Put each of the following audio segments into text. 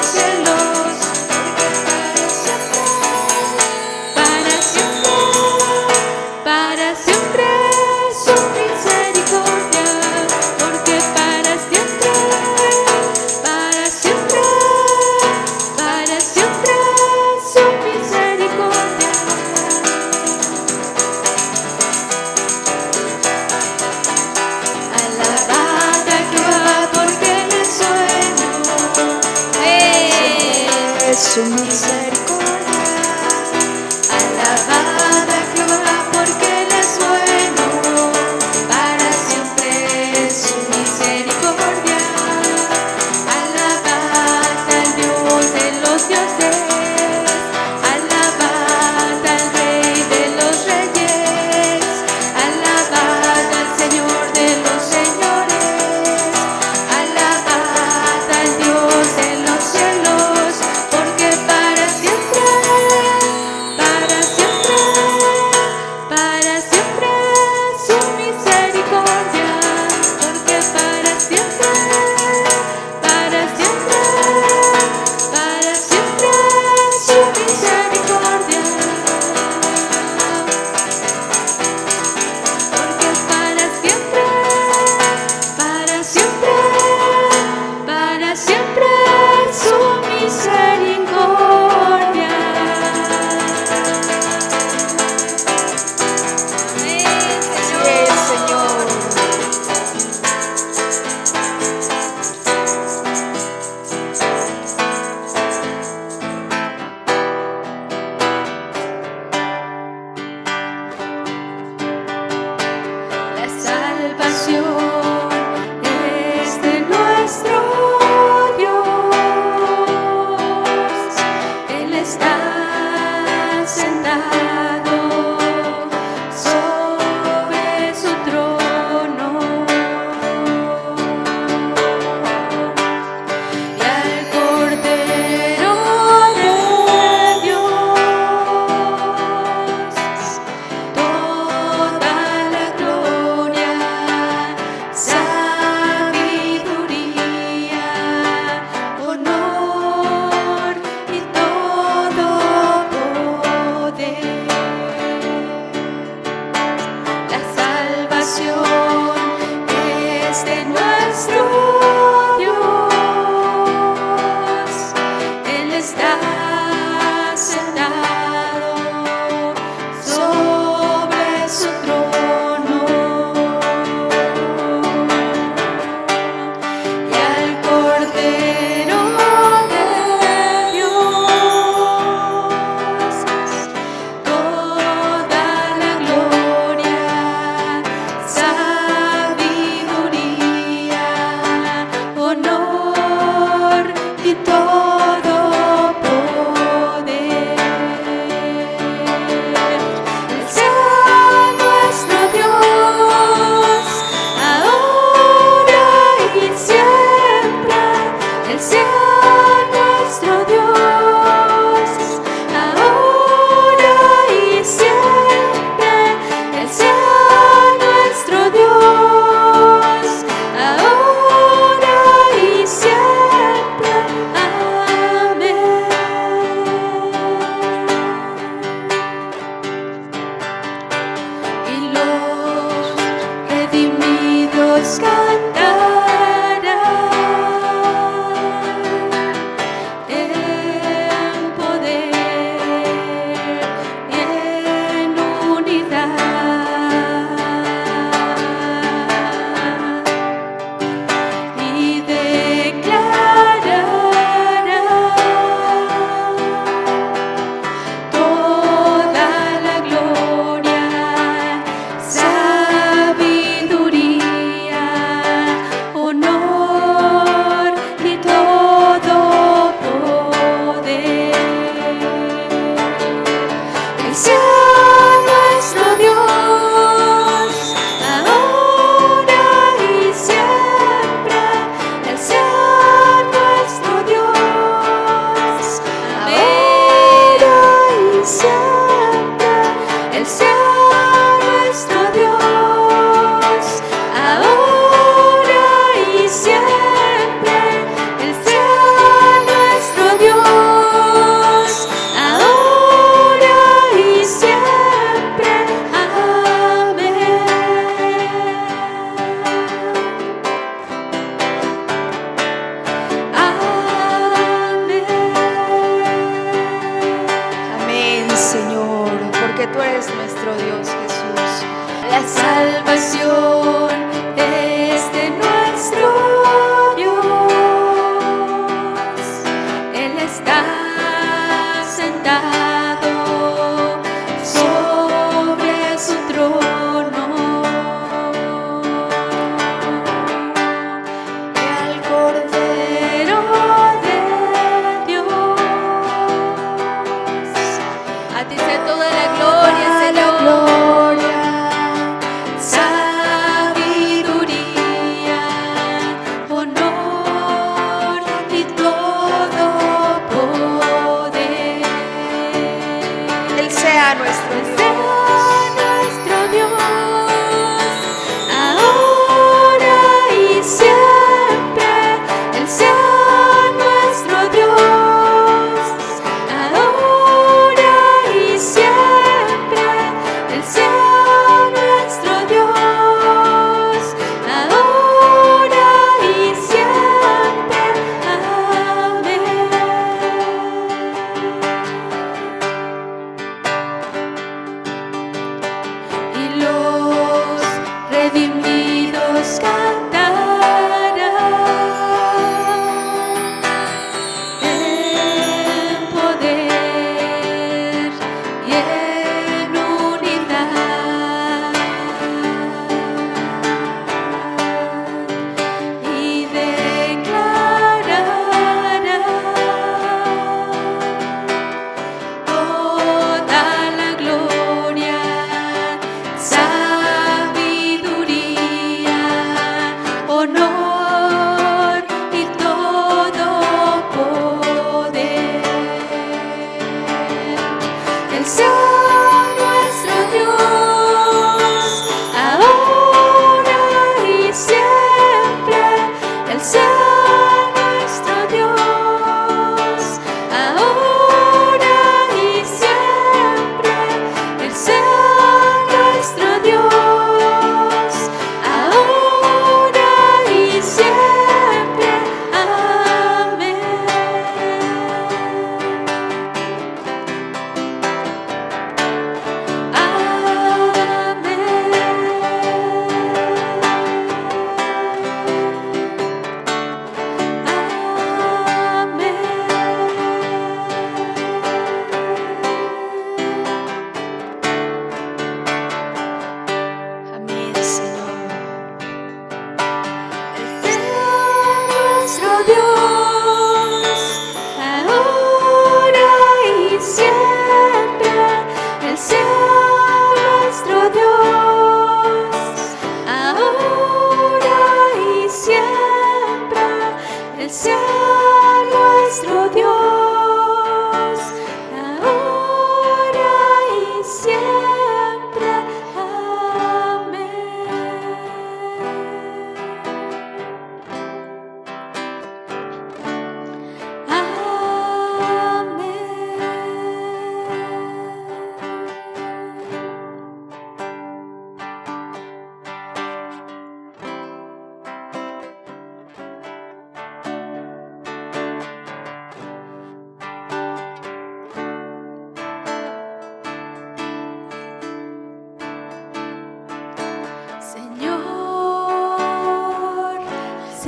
los cielos, para siempre su misericordia, porque para siempre su misericordia. Alabad a Jehová porque Él es bueno, es su misericordia. Alabad a Jehová porque Él es bueno, para siempre es su misericordia. Alabad al Dios de los dioses, alabad al Rey de los reyes, alabad al Señor de los señores, alabad al Dios de los cielos, porque para siempre su misericordia, porque para siempre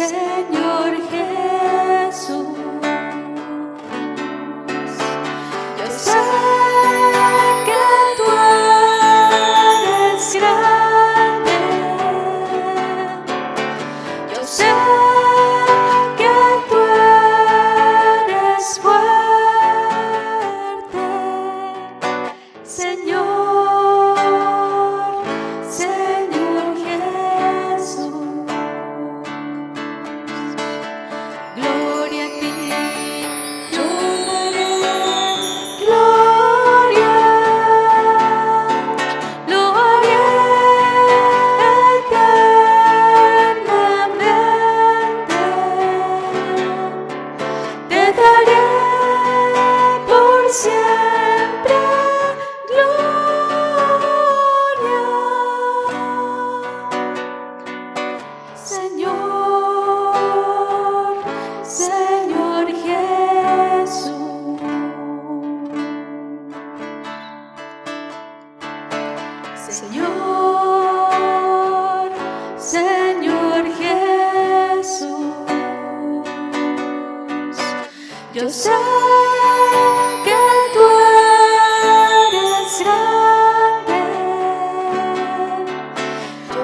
Señor Jesús. Yo sé que tú eres grande. Yo sé que tú eres fuerte, Señor, Señor Jesús. Gloria a ti, yo daré gloria, lo haré eternamente. Te daré por siempre gloria, Señor, Señor Jesús. Señor, Señor Jesús. Yo sé que tú eres grande.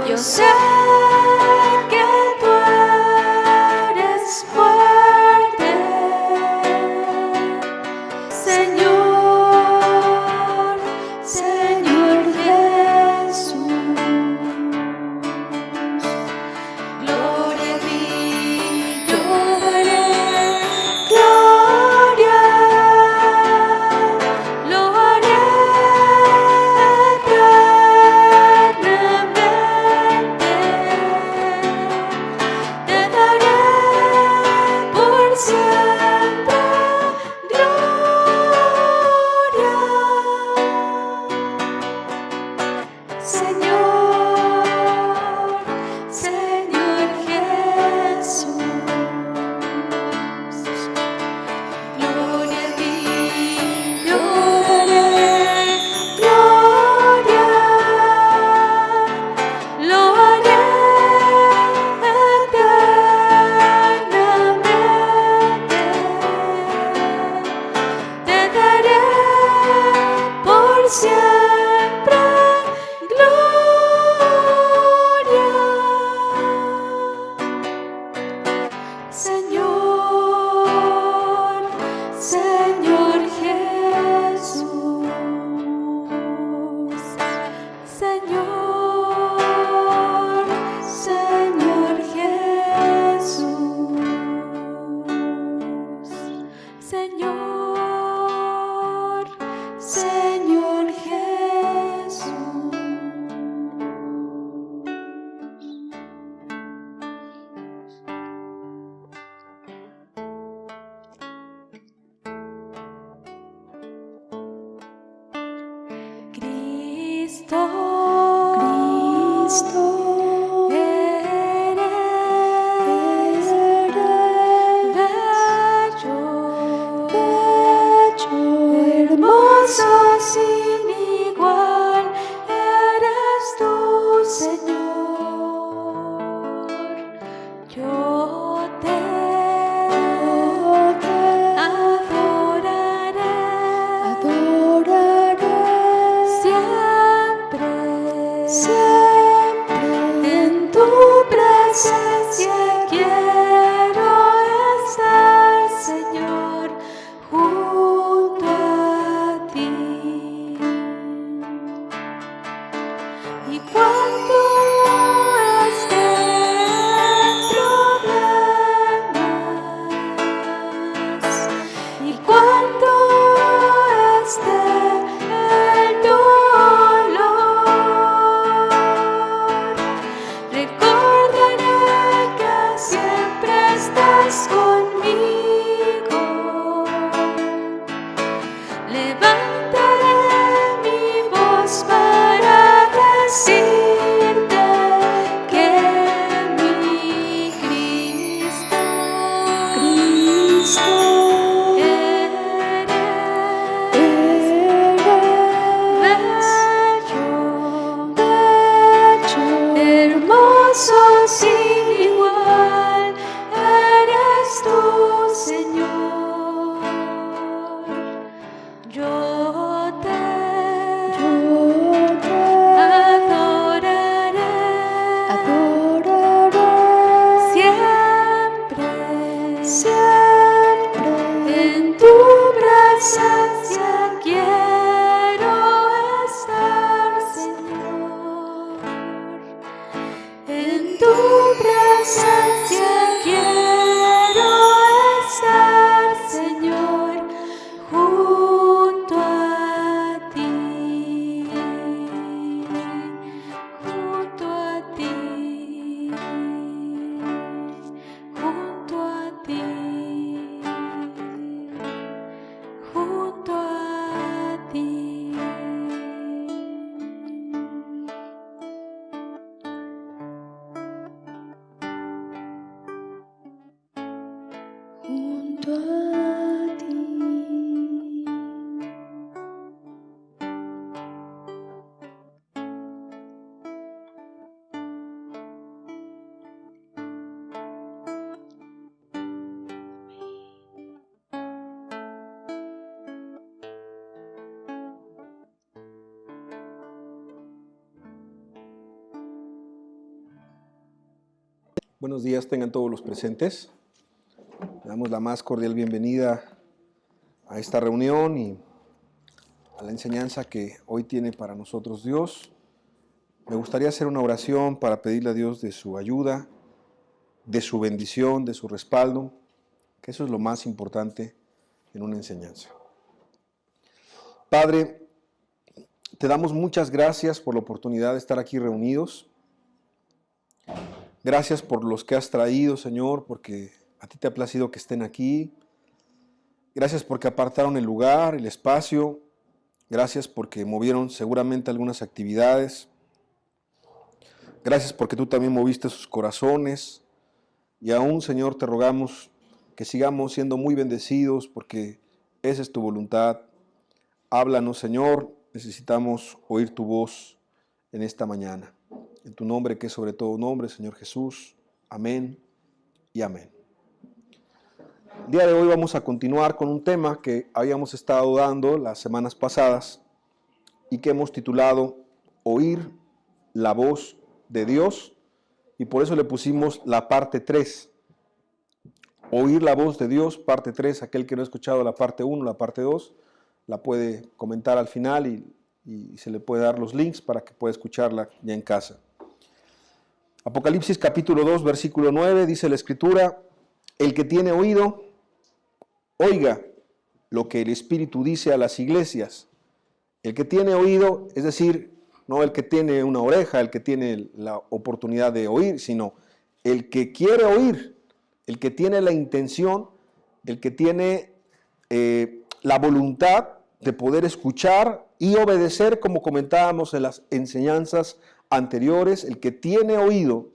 Yo sé que tú eres fuerte, Señor, Señor Jesús. Gloria a ti, yo daré gloria, lo haré eternamente. Te daré por siempre gloria, Señor, Señor Jesús. Gloria a ti, yo daré gloria, lo haré eternamente. Te daré por siempre gloria, Señor, Señor Jesús. Señor, Señor Jesús. Señor, Señor Jesús. Cristo, Cristo, eres bello, bello, hermoso, sin igual, eres tú, Señor. Yo te adoraré, adoraré siempre, siempre. En tu presencia quiero estar, Señor, junto a ti. Buenos días tengan todos los presentes. Le damos la más cordial bienvenida a esta reunión y a la enseñanza que hoy tiene para nosotros Dios. Me gustaría hacer una oración para pedirle a Dios de su ayuda, de su bendición, de su respaldo, que eso es lo más importante en una enseñanza. Padre, te damos muchas gracias por la oportunidad de estar aquí reunidos. Gracias por los que has traído, Señor, porque a ti te ha placido que estén aquí. Gracias porque apartaron el lugar, el espacio. Gracias porque movieron seguramente algunas actividades. Gracias porque tú también moviste sus corazones. Y aún, Señor, te rogamos que sigamos siendo muy bendecidos porque esa es tu voluntad. Háblanos, Señor. Necesitamos oír tu voz en esta mañana. En tu nombre, que es sobre todo nombre, Señor Jesús. Amén y amén. El día de hoy vamos a continuar con un tema que habíamos estado dando las semanas pasadas y que hemos titulado Oír la voz de Dios, y por eso le pusimos la parte 3. Oír la voz de Dios, parte 3. Aquel que no ha escuchado la parte 1, la parte 2, la puede comentar al final y se le puede dar los links para que pueda escucharla ya en casa. Apocalipsis capítulo 2, versículo 9, dice la Escritura: el que tiene oído, oiga lo que el Espíritu dice a las iglesias. El que tiene oído, es decir, no el que tiene una oreja, el que tiene la oportunidad de oír, sino el que quiere oír, el que tiene la intención, el que tiene la voluntad de poder escuchar y obedecer, como comentábamos en las enseñanzas anteriores. El que tiene oído,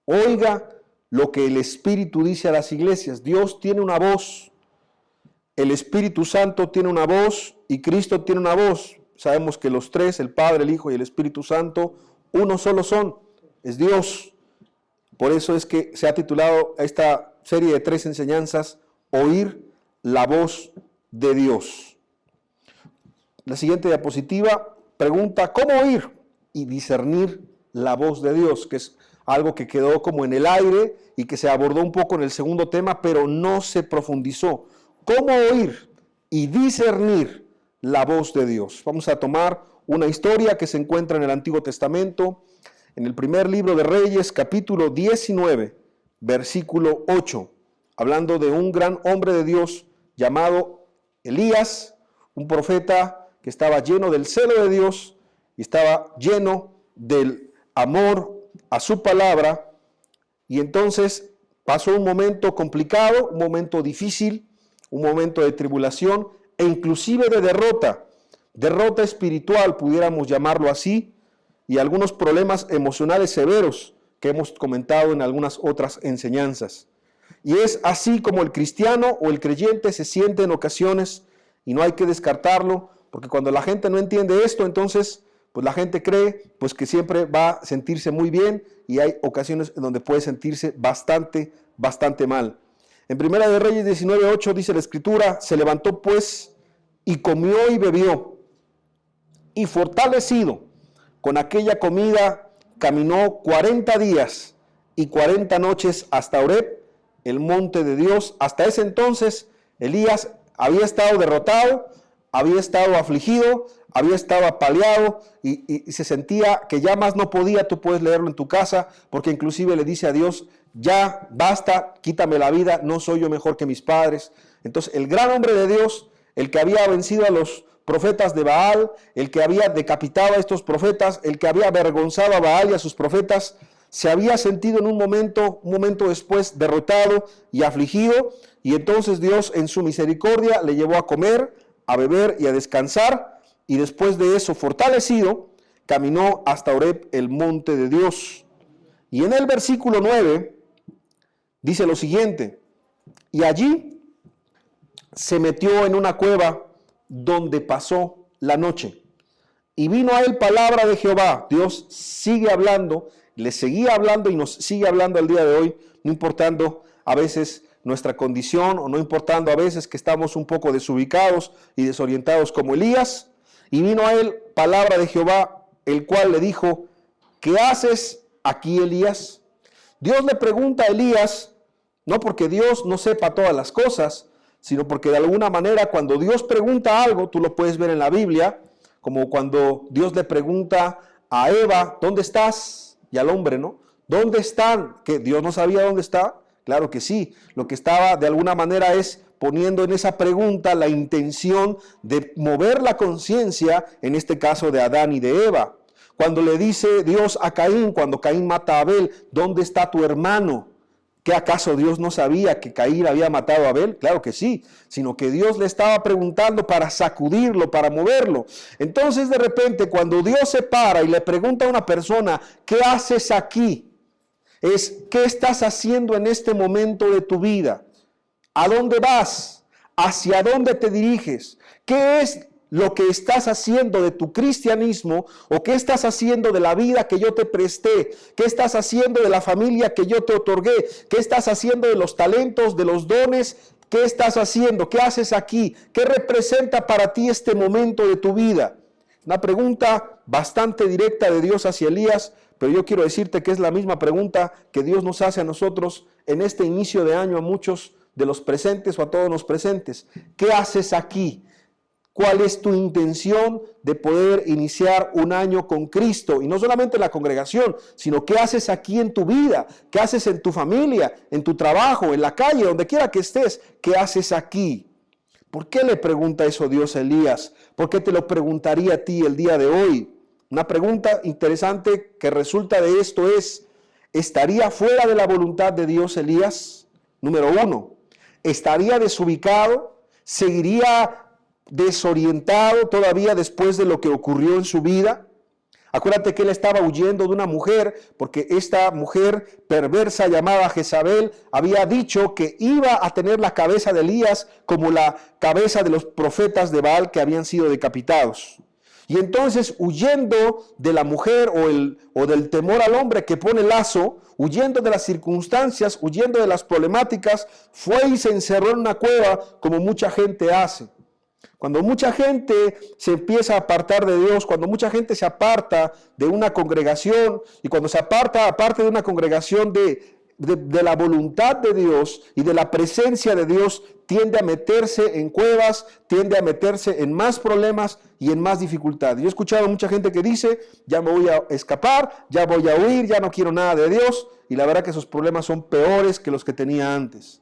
oiga lo que el Espíritu dice a las iglesias. Dios tiene una voz, el Espíritu Santo tiene una voz y Cristo tiene una voz. Sabemos que los tres, el Padre, el Hijo y el Espíritu Santo, uno solo son, es Dios. Por eso es que se ha titulado a esta serie de 3 enseñanzas, Oír la voz de Dios. La siguiente diapositiva pregunta, ¿cómo oír y discernir la voz de Dios? Que es algo que quedó como en el aire y que se abordó un poco en el segundo tema, pero no se profundizó. ¿Cómo oír y discernir la voz de Dios? Vamos a tomar una historia que se encuentra en el Antiguo Testamento, en el primer libro de Reyes, capítulo 19, versículo 8, hablando de un gran hombre de Dios llamado Elías, un profeta que estaba lleno del celo de Dios y estaba lleno del amor a su palabra. Y entonces pasó un momento complicado, un momento difícil, un momento de tribulación e inclusive de derrota espiritual, pudiéramos llamarlo así, y algunos problemas emocionales severos que hemos comentado en algunas otras enseñanzas. Y es así como el cristiano o el creyente se siente en ocasiones, y no hay que descartarlo, porque cuando la gente no entiende esto, entonces pues la gente cree pues que siempre va a sentirse muy bien, y hay ocasiones en donde puede sentirse bastante mal. En Primera de Reyes 19:8 dice la Escritura: se levantó pues y comió y bebió, y fortalecido con aquella comida caminó 40 días y 40 noches hasta Horeb, el monte de Dios. Hasta ese entonces Elías había estado derrotado, había estado afligido, había estado apaleado y se sentía que ya más no podía. Tú puedes leerlo en tu casa, porque inclusive le dice a Dios: ya basta, quítame la vida, no soy yo mejor que mis padres. Entonces el gran hombre de Dios, el que había vencido a los profetas de Baal, el que había decapitado a estos profetas, el que había avergonzado a Baal y a sus profetas, se había sentido en un momento después derrotado y afligido, y entonces Dios en su misericordia le llevó a comer, a beber y a descansar, y después de eso, fortalecido, caminó hasta Horeb, el monte de Dios. Y en el versículo 9 dice lo siguiente: y allí se metió en una cueva donde pasó la noche. Y vino a él palabra de Jehová. Dios sigue hablando, le seguía hablando y nos sigue hablando al día de hoy, no importando a veces nuestra condición, o no importando a veces que estamos un poco desubicados y desorientados como Elías. Y vino a él palabra de Jehová, el cual le dijo: ¿qué haces aquí, Elías? Dios le pregunta a Elías, no porque Dios no sepa todas las cosas, sino porque de alguna manera cuando Dios pregunta algo, tú lo puedes ver en la Biblia, como cuando Dios le pregunta a Eva, ¿dónde estás? Y al hombre, ¿no? ¿Dónde están? ¿Que Dios no sabía dónde está? Claro que sí. Lo que estaba de alguna manera es poniendo en esa pregunta la intención de mover la conciencia, en este caso de Adán y de Eva. Cuando le dice Dios a Caín, cuando Caín mata a Abel, ¿dónde está tu hermano? ¿Qué acaso Dios no sabía que Caín había matado a Abel? Claro que sí, sino que Dios le estaba preguntando para sacudirlo, para moverlo. Entonces de repente cuando Dios se para y le pregunta a una persona, ¿qué haces aquí? Es, ¿qué estás haciendo en este momento de tu vida? ¿A dónde vas? ¿Hacia dónde te diriges? ¿Qué es lo que estás haciendo de tu cristianismo o qué estás haciendo de la vida que yo te presté? ¿Qué estás haciendo de la familia que yo te otorgué? ¿Qué estás haciendo de los talentos, de los dones? ¿Qué estás haciendo? ¿Qué haces aquí? ¿Qué representa para ti este momento de tu vida? Una pregunta bastante directa de Dios hacia Elías, pero yo quiero decirte que es la misma pregunta que Dios nos hace a nosotros en este inicio de año, a muchos de los presentes o a todos los presentes. ¿Qué haces aquí? ¿Cuál es tu intención de poder iniciar un año con Cristo? Y no solamente en la congregación, sino qué haces aquí en tu vida, qué haces en tu familia, en tu trabajo, en la calle, donde quiera que estés, ¿qué haces aquí? ¿Por qué le pregunta eso Dios a Elías? ¿Por qué te lo preguntaría a ti el día de hoy? Una pregunta interesante que resulta de esto es, ¿estaría fuera de la voluntad de Dios Elías? Número uno, ¿estaría desubicado? ¿Seguiría desorientado todavía después de lo que ocurrió en su vida? Acuérdate que él estaba huyendo de una mujer, porque esta mujer perversa llamada Jezabel había dicho que iba a tener la cabeza de Elías como la cabeza de los profetas de Baal que habían sido decapitados. Y entonces, huyendo de la mujer o del temor al hombre que pone lazo, huyendo de las circunstancias, huyendo de las problemáticas, fue y se encerró en una cueva como mucha gente hace. Cuando mucha gente se empieza a apartar de Dios, cuando mucha gente se aparta de una congregación y cuando se aparta aparte de una congregación de la voluntad de Dios y de la presencia de Dios, tiende a meterse en cuevas, tiende a meterse en más problemas y en más dificultades. Yo he escuchado a mucha gente que dice, ya me voy a escapar, ya voy a huir, ya no quiero nada de Dios, y la verdad que esos problemas son peores que los que tenía antes.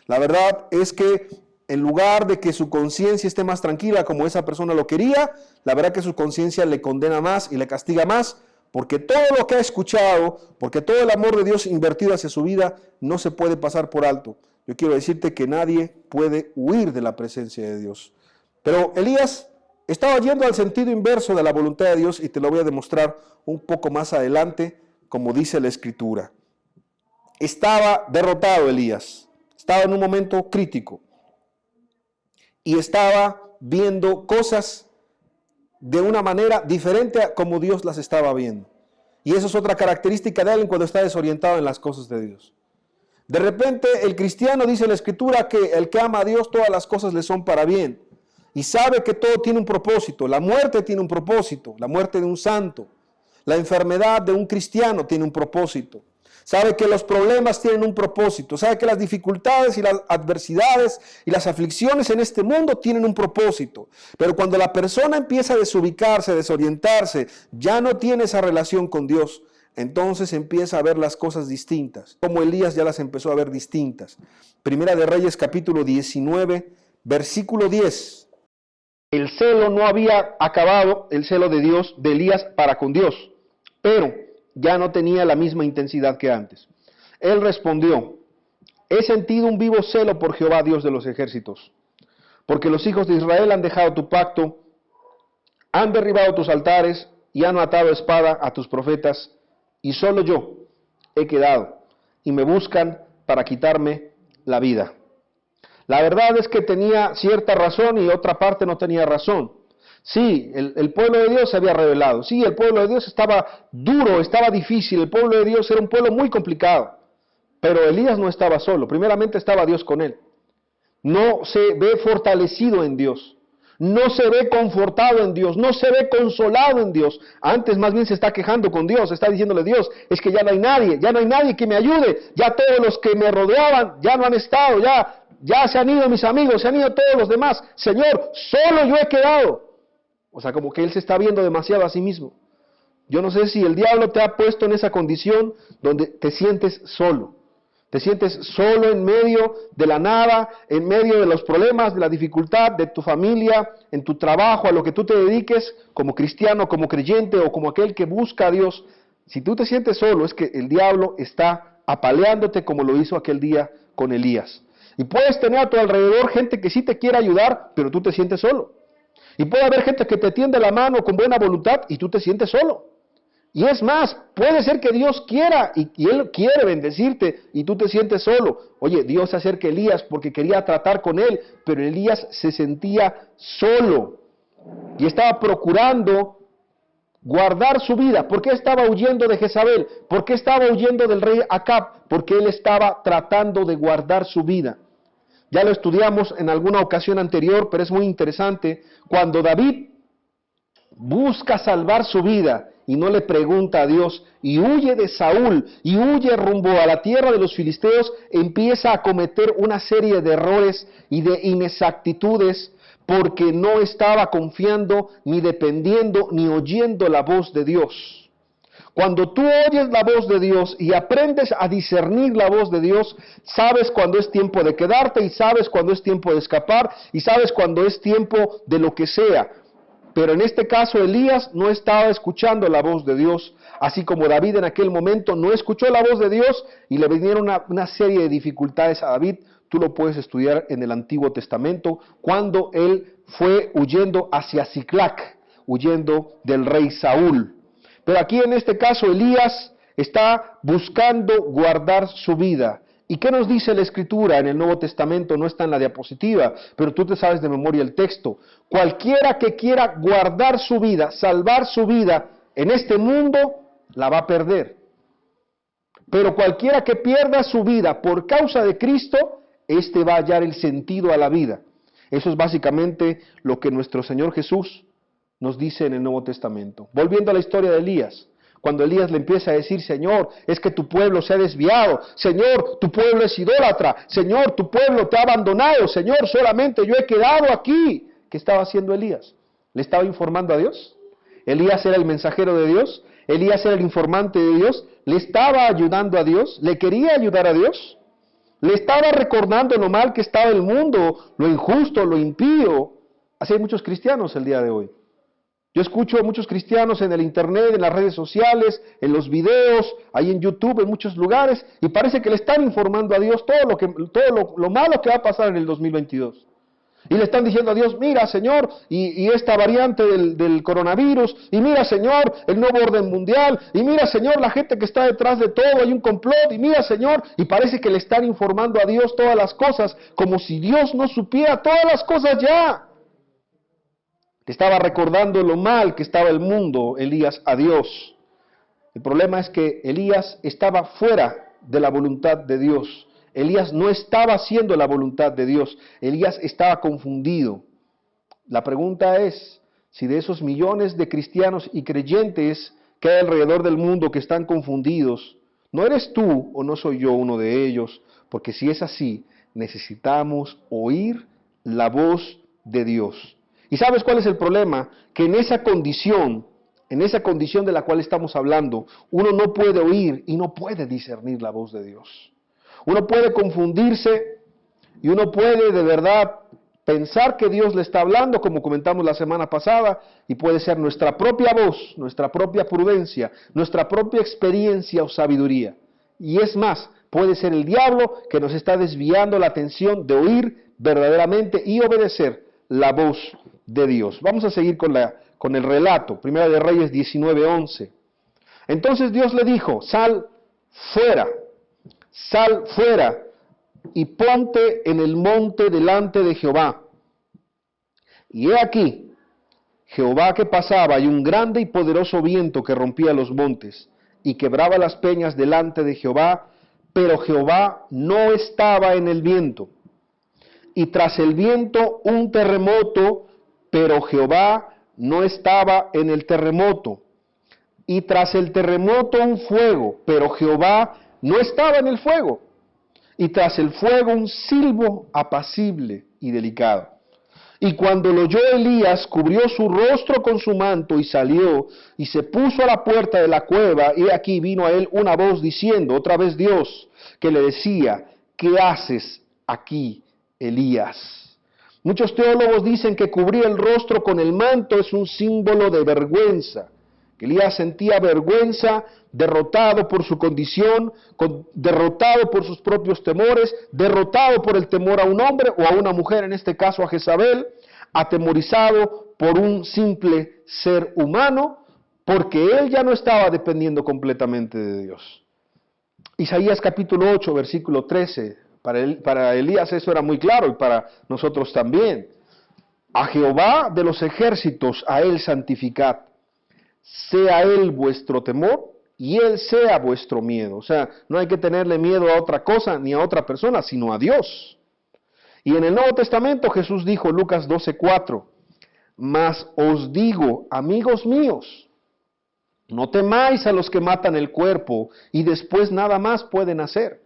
La verdad es que en lugar de que su conciencia esté más tranquila como esa persona lo quería, la verdad que su conciencia le condena más y le castiga más, porque todo lo que ha escuchado, porque todo el amor de Dios invertido hacia su vida, no se puede pasar por alto. Yo quiero decirte que nadie puede huir de la presencia de Dios. Pero Elías estaba yendo al sentido inverso de la voluntad de Dios y te lo voy a demostrar un poco más adelante, como dice la Escritura. Estaba derrotado Elías, estaba en un momento crítico y estaba viendo cosas de una manera diferente a como Dios las estaba viendo. Y eso es otra característica de alguien cuando está desorientado en las cosas de Dios. De repente el cristiano dice en la Escritura que el que ama a Dios todas las cosas le son para bien. Y sabe que todo tiene un propósito. La muerte tiene un propósito, la muerte de un santo. La enfermedad de un cristiano tiene un propósito. Sabe que los problemas tienen un propósito. Sabe que las dificultades y las adversidades y las aflicciones en este mundo tienen un propósito. Pero cuando la persona empieza a desubicarse, a desorientarse, ya no tiene esa relación con Dios, entonces empieza a ver las cosas distintas. Como Elías ya las empezó a ver distintas. Primera de Reyes capítulo 19, versículo 10. El celo no había acabado, el celo de Dios, de Elías para con Dios, pero ya no tenía la misma intensidad que antes. Él respondió, he sentido un vivo celo por Jehová, Dios de los ejércitos, porque los hijos de Israel han dejado tu pacto, han derribado tus altares y han atado espada a tus profetas, y solo yo he quedado, y me buscan para quitarme la vida. La verdad es que tenía cierta razón y otra parte no tenía razón. Sí, el pueblo de Dios se había rebelado. Sí, el pueblo de Dios estaba duro, estaba difícil. El pueblo de Dios era un pueblo muy complicado. Pero Elías no estaba solo. Primeramente estaba Dios con él. No se ve fortalecido en Dios. no se ve confortado en Dios, no se ve consolado en Dios. Antes más bien se está quejando con Dios, está diciéndole: Dios, es que ya no hay nadie que me ayude, ya todos los que me rodeaban ya no han estado, ya se han ido mis amigos, se han ido todos los demás. Señor, solo yo he quedado. O sea, como que él se está viendo demasiado a sí mismo. Yo no sé si el diablo te ha puesto en esa condición donde te sientes solo. Te sientes solo en medio de la nada, en medio de los problemas, de la dificultad, de tu familia, en tu trabajo, a lo que tú te dediques, como cristiano, como creyente o como aquel que busca a Dios. Si tú te sientes solo, es que el diablo está apaleándote como lo hizo aquel día con Elías. Y puedes tener a tu alrededor gente que sí te quiere ayudar, pero tú te sientes solo. Y puede haber gente que te tiende la mano con buena voluntad y tú te sientes solo. Y es más, puede ser que Dios quiera y Él quiere bendecirte y tú te sientes solo. Oye, Dios se acerca a Elías porque quería tratar con él, pero Elías se sentía solo y estaba procurando guardar su vida. ¿Por qué estaba huyendo de Jezabel? ¿Por qué estaba huyendo del rey Acab? Porque él estaba tratando de guardar su vida. Ya lo estudiamos en alguna ocasión anterior, pero es muy interesante. Cuando David busca salvar su vida y no le pregunta a Dios y huye de Saúl y huye rumbo a la tierra de los filisteos, empieza a cometer una serie de errores y de inexactitudes porque no estaba confiando, ni dependiendo, ni oyendo la voz de Dios. Cuando tú oyes la voz de Dios y aprendes a discernir la voz de Dios, sabes cuando es tiempo de quedarte y sabes cuando es tiempo de escapar y sabes cuando es tiempo de lo que sea. Pero en este caso Elías no estaba escuchando la voz de Dios, así como David en aquel momento no escuchó la voz de Dios y le vinieron una serie de dificultades a David. Tú lo puedes estudiar en el Antiguo Testamento, cuando él fue huyendo hacia Siclac, huyendo del rey Saúl. Pero aquí en este caso Elías está buscando guardar su vida. ¿Y qué nos dice la Escritura en el Nuevo Testamento? No está en la diapositiva, pero tú te sabes de memoria el texto. Cualquiera que quiera guardar su vida, salvar su vida en este mundo, la va a perder. Pero cualquiera que pierda su vida por causa de Cristo, éste va a hallar el sentido a la vida. Eso es básicamente lo que nuestro Señor Jesús nos dice en el Nuevo Testamento. Volviendo a la historia de Elías. Cuando Elías le empieza a decir: Señor, es que tu pueblo se ha desviado, Señor, tu pueblo es idólatra, Señor, tu pueblo te ha abandonado, Señor, solamente yo he quedado aquí. ¿Qué estaba haciendo Elías? ¿Le estaba informando a Dios? ¿Elías era el mensajero de Dios? ¿Elías era el informante de Dios? ¿Le estaba ayudando a Dios? ¿Le quería ayudar a Dios? ¿Le estaba recordando lo mal que estaba el mundo, lo injusto, lo impío? Así hay muchos cristianos el día de hoy. Yo escucho a muchos cristianos en el internet, en las redes sociales, en los videos, ahí en YouTube, en muchos lugares, y parece que le están informando a Dios todo lo malo que va a pasar en el 2022. Y le están diciendo a Dios: mira, Señor, y esta variante del coronavirus, y mira, Señor, el nuevo orden mundial, y mira, Señor, la gente que está detrás de todo, hay un complot, y mira, Señor, y parece que le están informando a Dios todas las cosas, como si Dios no supiera todas las cosas ya. Estaba recordando lo mal que estaba el mundo, Elías, a Dios. El problema es que Elías estaba fuera de la voluntad de Dios. Elías no estaba haciendo la voluntad de Dios. Elías estaba confundido. La pregunta es, si de esos millones de cristianos y creyentes que hay alrededor del mundo que están confundidos, ¿no eres tú o no soy yo uno de ellos? Porque si es así, necesitamos oír la voz de Dios. ¿Y sabes cuál es el problema? Que en esa condición de la cual estamos hablando, uno no puede oír y no puede discernir la voz de Dios. Uno puede confundirse y uno puede de verdad pensar que Dios le está hablando, como comentamos la semana pasada, y puede ser nuestra propia voz, nuestra propia prudencia, nuestra propia experiencia o sabiduría. Y es más, puede ser el diablo que nos está desviando la atención de oír verdaderamente y obedecer la voz de Dios. Vamos a seguir con el relato. Primera de Reyes 19:11. Entonces Dios le dijo: sal fuera y ponte en el monte delante de Jehová. Y he aquí, Jehová que pasaba, y un grande y poderoso viento que rompía los montes y quebraba las peñas delante de Jehová, pero Jehová no estaba en el viento. Y tras el viento un terremoto, pero Jehová no estaba en el terremoto. Y tras el terremoto un fuego, pero Jehová no estaba en el fuego. Y tras el fuego un silbo apacible y delicado. Y cuando lo oyó Elías, cubrió su rostro con su manto y salió y se puso a la puerta de la cueva. Y aquí vino a él una voz diciendo, otra vez Dios, que le decía, ¿qué haces aquí, Elías? Muchos teólogos dicen que cubrir el rostro con el manto es un símbolo de vergüenza. Elías sentía vergüenza, derrotado por su condición, derrotado por sus propios temores, derrotado por el temor a un hombre o a una mujer, en este caso a Jezabel, atemorizado por un simple ser humano, porque él ya no estaba dependiendo completamente de Dios. Isaías capítulo 8, versículo 13, para Elías eso era muy claro y para nosotros también. A Jehová de los ejércitos, a él santificad. Sea él vuestro temor y él sea vuestro miedo. O sea, no hay que tenerle miedo a otra cosa ni a otra persona, sino a Dios. Y en el Nuevo Testamento Jesús dijo, Lucas 12:4, mas os digo, amigos míos, no temáis a los que matan el cuerpo y después nada más pueden hacer,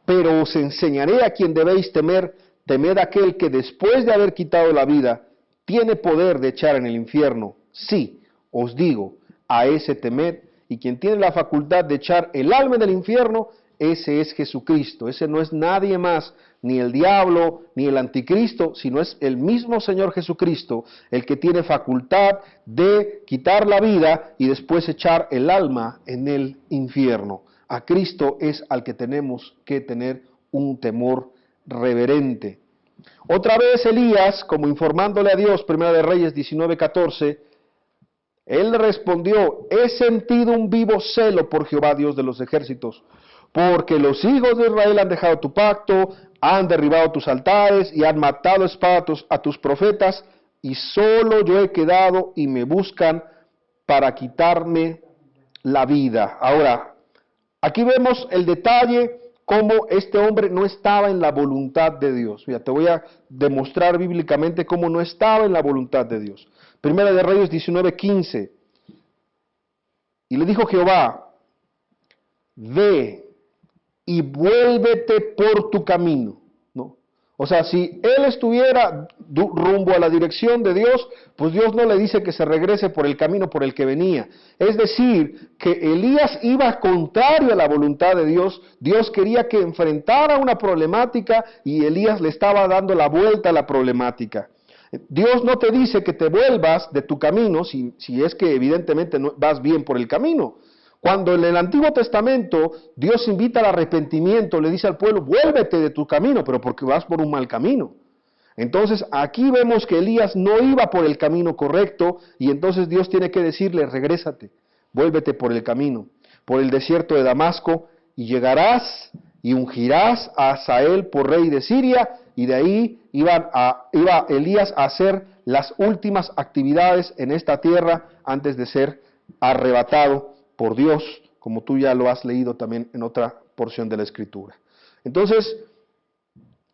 pero os enseñaré a quien debéis temer, temed a aquel que después de haber quitado la vida, tiene poder de echar en el infierno. Sí, os digo, a ese temed, y quien tiene la facultad de echar el alma en el infierno, ese es Jesucristo. Ese no es nadie más, ni el diablo, ni el anticristo, sino es el mismo Señor Jesucristo, el que tiene facultad de quitar la vida y después echar el alma en el infierno. A Cristo es al que tenemos que tener un temor reverente. Otra vez Elías, como informándole a Dios, Primera de Reyes 19:14, él respondió, he sentido un vivo celo por Jehová Dios de los ejércitos, porque los hijos de Israel han dejado tu pacto, han derribado tus altares y han matado a espada a tus profetas, y solo yo he quedado y me buscan para quitarme la vida. Ahora, aquí vemos el detalle cómo este hombre no estaba en la voluntad de Dios. Mira, te voy a demostrar bíblicamente cómo no estaba en la voluntad de Dios. Primera de Reyes 19:15. Y le dijo Jehová, ve y vuélvete por tu camino, ¿no? O sea, si él estuviera rumbo a la dirección de Dios, pues Dios no le dice que se regrese por el camino por el que venía. Es decir, que Elías iba contrario a la voluntad de Dios. Dios quería que enfrentara una problemática y Elías le estaba dando la vuelta a la problemática. Dios no te dice que te vuelvas de tu camino si es que evidentemente no vas bien por el camino. Cuando en el Antiguo Testamento Dios invita al arrepentimiento, le dice al pueblo, vuélvete de tu camino, pero porque vas por un mal camino. Entonces aquí vemos que Elías no iba por el camino correcto y entonces Dios tiene que decirle, regrésate, vuélvete por el camino, por el desierto de Damasco y llegarás y ungirás a Hazael por rey de Siria, y de ahí iba Elías a hacer las últimas actividades en esta tierra antes de ser arrebatado por Dios, como tú ya lo has leído también en otra porción de la Escritura. Entonces,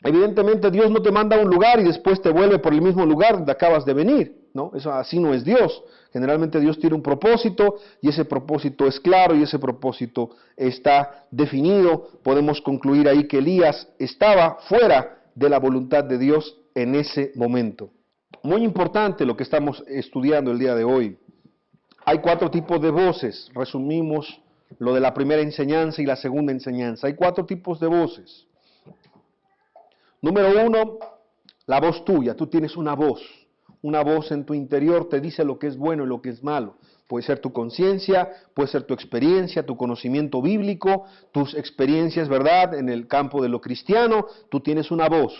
evidentemente Dios no te manda a un lugar y después te vuelve por el mismo lugar donde acabas de venir, ¿no? Eso así no es Dios. Generalmente Dios tiene un propósito y ese propósito es claro y ese propósito está definido. Podemos concluir ahí que Elías estaba fuera de la voluntad de Dios en ese momento. Muy importante lo que estamos estudiando el día de hoy. Hay 4 tipos de voces. Resumimos lo de la primera enseñanza y la segunda enseñanza. Hay 4 tipos de voces. Número 1, la voz tuya. Tú tienes una voz. Una voz en tu interior te dice lo que es bueno y lo que es malo. Puede ser tu conciencia, puede ser tu experiencia, tu conocimiento bíblico, tus experiencias, ¿verdad?, en el campo de lo cristiano. Tú tienes una voz.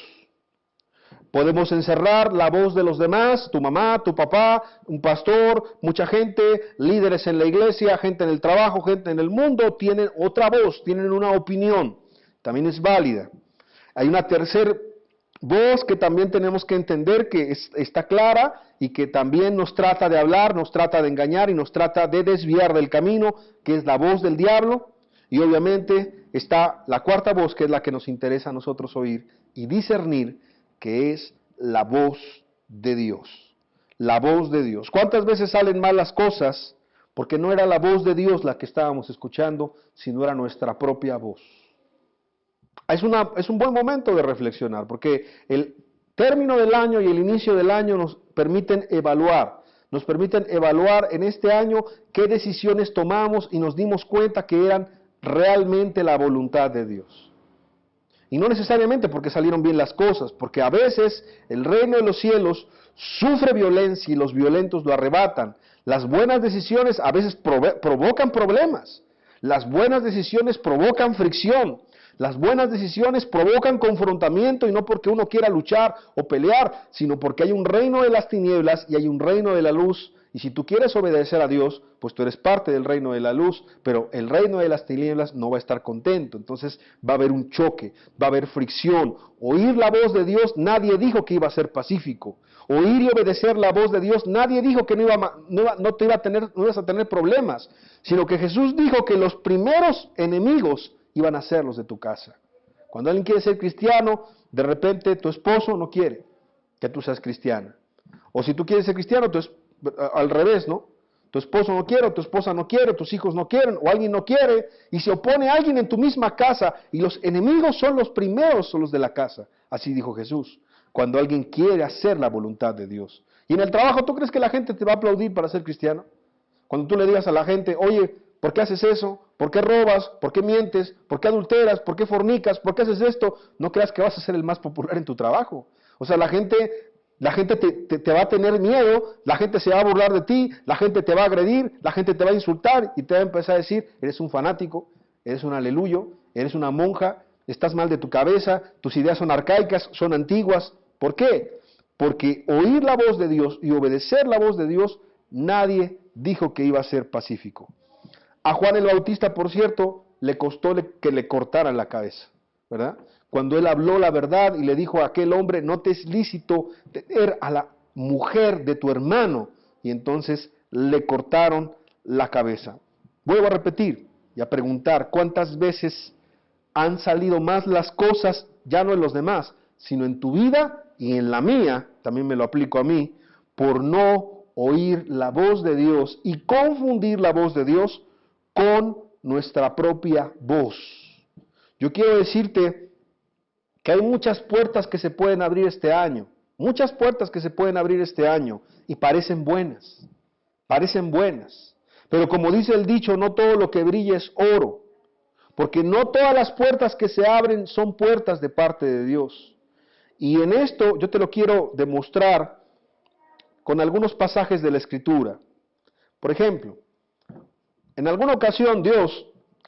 Podemos encerrar la voz de los demás, tu mamá, tu papá, un pastor, mucha gente, líderes en la iglesia, gente en el trabajo, gente en el mundo, tienen otra voz, tienen una opinión. También es válida. Hay una tercera voz que también tenemos que entender que está clara y que también nos trata de hablar, nos trata de engañar y nos trata de desviar del camino, que es la voz del diablo. Y obviamente está la cuarta voz, que es la que nos interesa a nosotros oír y discernir, que es la voz de Dios. la voz de Dios. ¿Cuántas veces salen mal las cosas? Porque no era la voz de Dios la que estábamos escuchando, sino era nuestra propia voz. Es un buen momento de reflexionar, porque el término del año y el inicio del año nos permiten evaluar en este año qué decisiones tomamos y nos dimos cuenta que eran realmente la voluntad de Dios. Y no necesariamente porque salieron bien las cosas, porque a veces el reino de los cielos sufre violencia y los violentos lo arrebatan. Las buenas decisiones a veces provocan problemas. Las buenas decisiones provocan fricción. Las buenas decisiones provocan confrontamiento, y no porque uno quiera luchar o pelear, sino porque hay un reino de las tinieblas y hay un reino de la luz. Y si tú quieres obedecer a Dios, pues tú eres parte del reino de la luz, pero el reino de las tinieblas no va a estar contento. Entonces va a haber un choque, va a haber fricción. Oír la voz de Dios, nadie dijo que iba a ser pacífico. Oír y obedecer la voz de Dios, nadie dijo que no ibas a tener problemas, sino que Jesús dijo que los primeros enemigos iban a ser los de tu casa. Cuando alguien quiere ser cristiano, de repente tu esposo no quiere que tú seas cristiana. O si tú quieres ser cristiano, al revés, ¿no? Tu esposo no quiere, o tu esposa no quiere, tus hijos no quieren, o alguien no quiere, y se opone a alguien en tu misma casa, y los enemigos son los primeros, son los de la casa. Así dijo Jesús, cuando alguien quiere hacer la voluntad de Dios. Y en el trabajo, ¿tú crees que la gente te va a aplaudir para ser cristiano? Cuando tú le digas a la gente, oye, ¿por qué haces eso? ¿Por qué robas? ¿Por qué mientes? ¿Por qué adulteras? ¿Por qué fornicas? ¿Por qué haces esto? No creas que vas a ser el más popular en tu trabajo. O sea, la gente te va a tener miedo, la gente se va a burlar de ti, la gente te va a agredir, la gente te va a insultar y te va a empezar a decir, eres un fanático, eres un aleluyo, eres una monja, estás mal de tu cabeza, tus ideas son arcaicas, son antiguas. ¿Por qué? Porque oír la voz de Dios y obedecer la voz de Dios, nadie dijo que iba a ser pacífico. A Juan el Bautista, por cierto, le costó que le cortaran la cabeza, ¿verdad? Cuando él habló la verdad y le dijo a aquel hombre, no te es lícito tener a la mujer de tu hermano, y entonces le cortaron la cabeza. Vuelvo a repetir y a preguntar, ¿cuántas veces han salido más las cosas, ya no en los demás, sino en tu vida y en la mía, también me lo aplico a mí, por no oír la voz de Dios y confundir la voz de Dios con nuestra propia voz? Yo quiero decirte que hay muchas puertas que se pueden abrir este año, muchas puertas que se pueden abrir este año y parecen buenas, pero como dice el dicho, no todo lo que brilla es oro, porque no todas las puertas que se abren son puertas de parte de Dios. Y en esto yo te lo quiero demostrar con algunos pasajes de la Escritura. Por ejemplo, en alguna ocasión Dios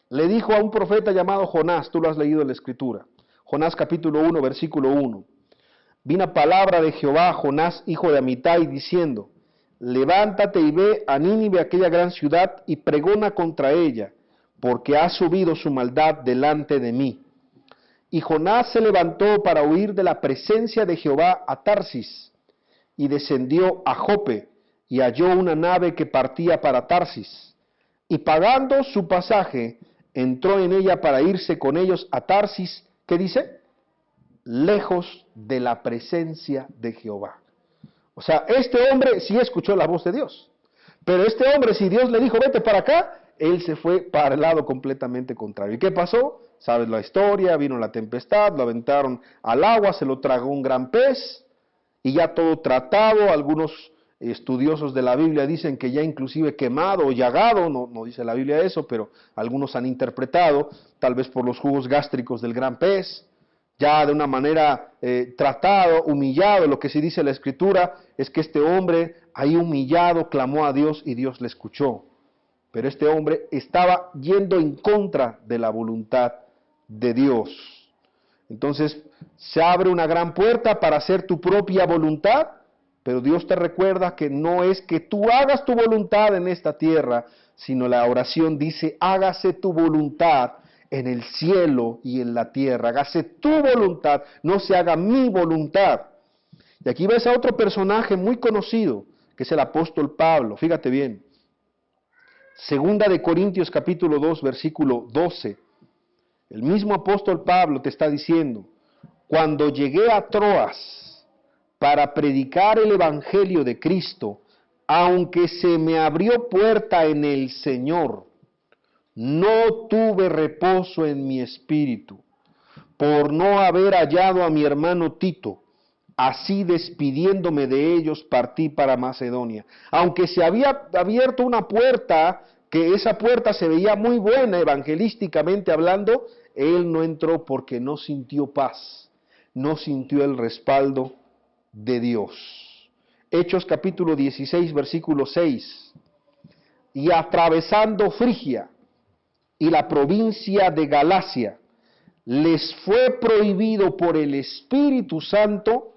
le dijo a un profeta llamado Jonás, tú lo has leído en la Escritura, Jonás capítulo 1, versículo 1. Vino palabra de Jehová a Jonás, hijo de Amitai, diciendo, levántate y ve a Nínive, aquella gran ciudad, y pregona contra ella, porque ha subido su maldad delante de mí. Y Jonás se levantó para huir de la presencia de Jehová a Tarsis, y descendió a Jope, y halló una nave que partía para Tarsis. Y pagando su pasaje, entró en ella para irse con ellos a Tarsis, ¿qué dice? Lejos de la presencia de Jehová. O sea, este hombre sí escuchó la voz de Dios, pero este hombre, si Dios le dijo, vete para acá, él se fue para el lado completamente contrario. ¿Y qué pasó? Sabes la historia, vino la tempestad, lo aventaron al agua, se lo tragó un gran pez, y ya todo tratado. Algunos estudiosos de la Biblia dicen que ya inclusive quemado o llagado, no dice la Biblia eso, pero algunos han interpretado, tal vez por los jugos gástricos del gran pez, ya de una manera tratado, humillado. Lo que sí dice la Escritura es que este hombre ahí humillado clamó a Dios y Dios le escuchó. Pero este hombre estaba yendo en contra de la voluntad de Dios. Entonces se abre una gran puerta para hacer tu propia voluntad, pero Dios te recuerda que no es que tú hagas tu voluntad en esta tierra, sino la oración dice, hágase tu voluntad en el cielo y en la tierra. Hágase tu voluntad, no se haga mi voluntad. Y aquí ves a otro personaje muy conocido, que es el apóstol Pablo. Fíjate bien. Segunda de Corintios capítulo 2, versículo 12. El mismo apóstol Pablo te está diciendo, cuando llegué a Troas, para predicar el Evangelio de Cristo, aunque se me abrió puerta en el Señor, no tuve reposo en mi espíritu, por no haber hallado a mi hermano Tito. Así despidiéndome de ellos partí para Macedonia. Aunque se había abierto una puerta, que esa puerta se veía muy buena evangelísticamente hablando, él no entró porque no sintió paz, no sintió el respaldo de Dios. Hechos capítulo 16, versículo 6. Y atravesando Frigia y la provincia de Galacia, les fue prohibido por el Espíritu Santo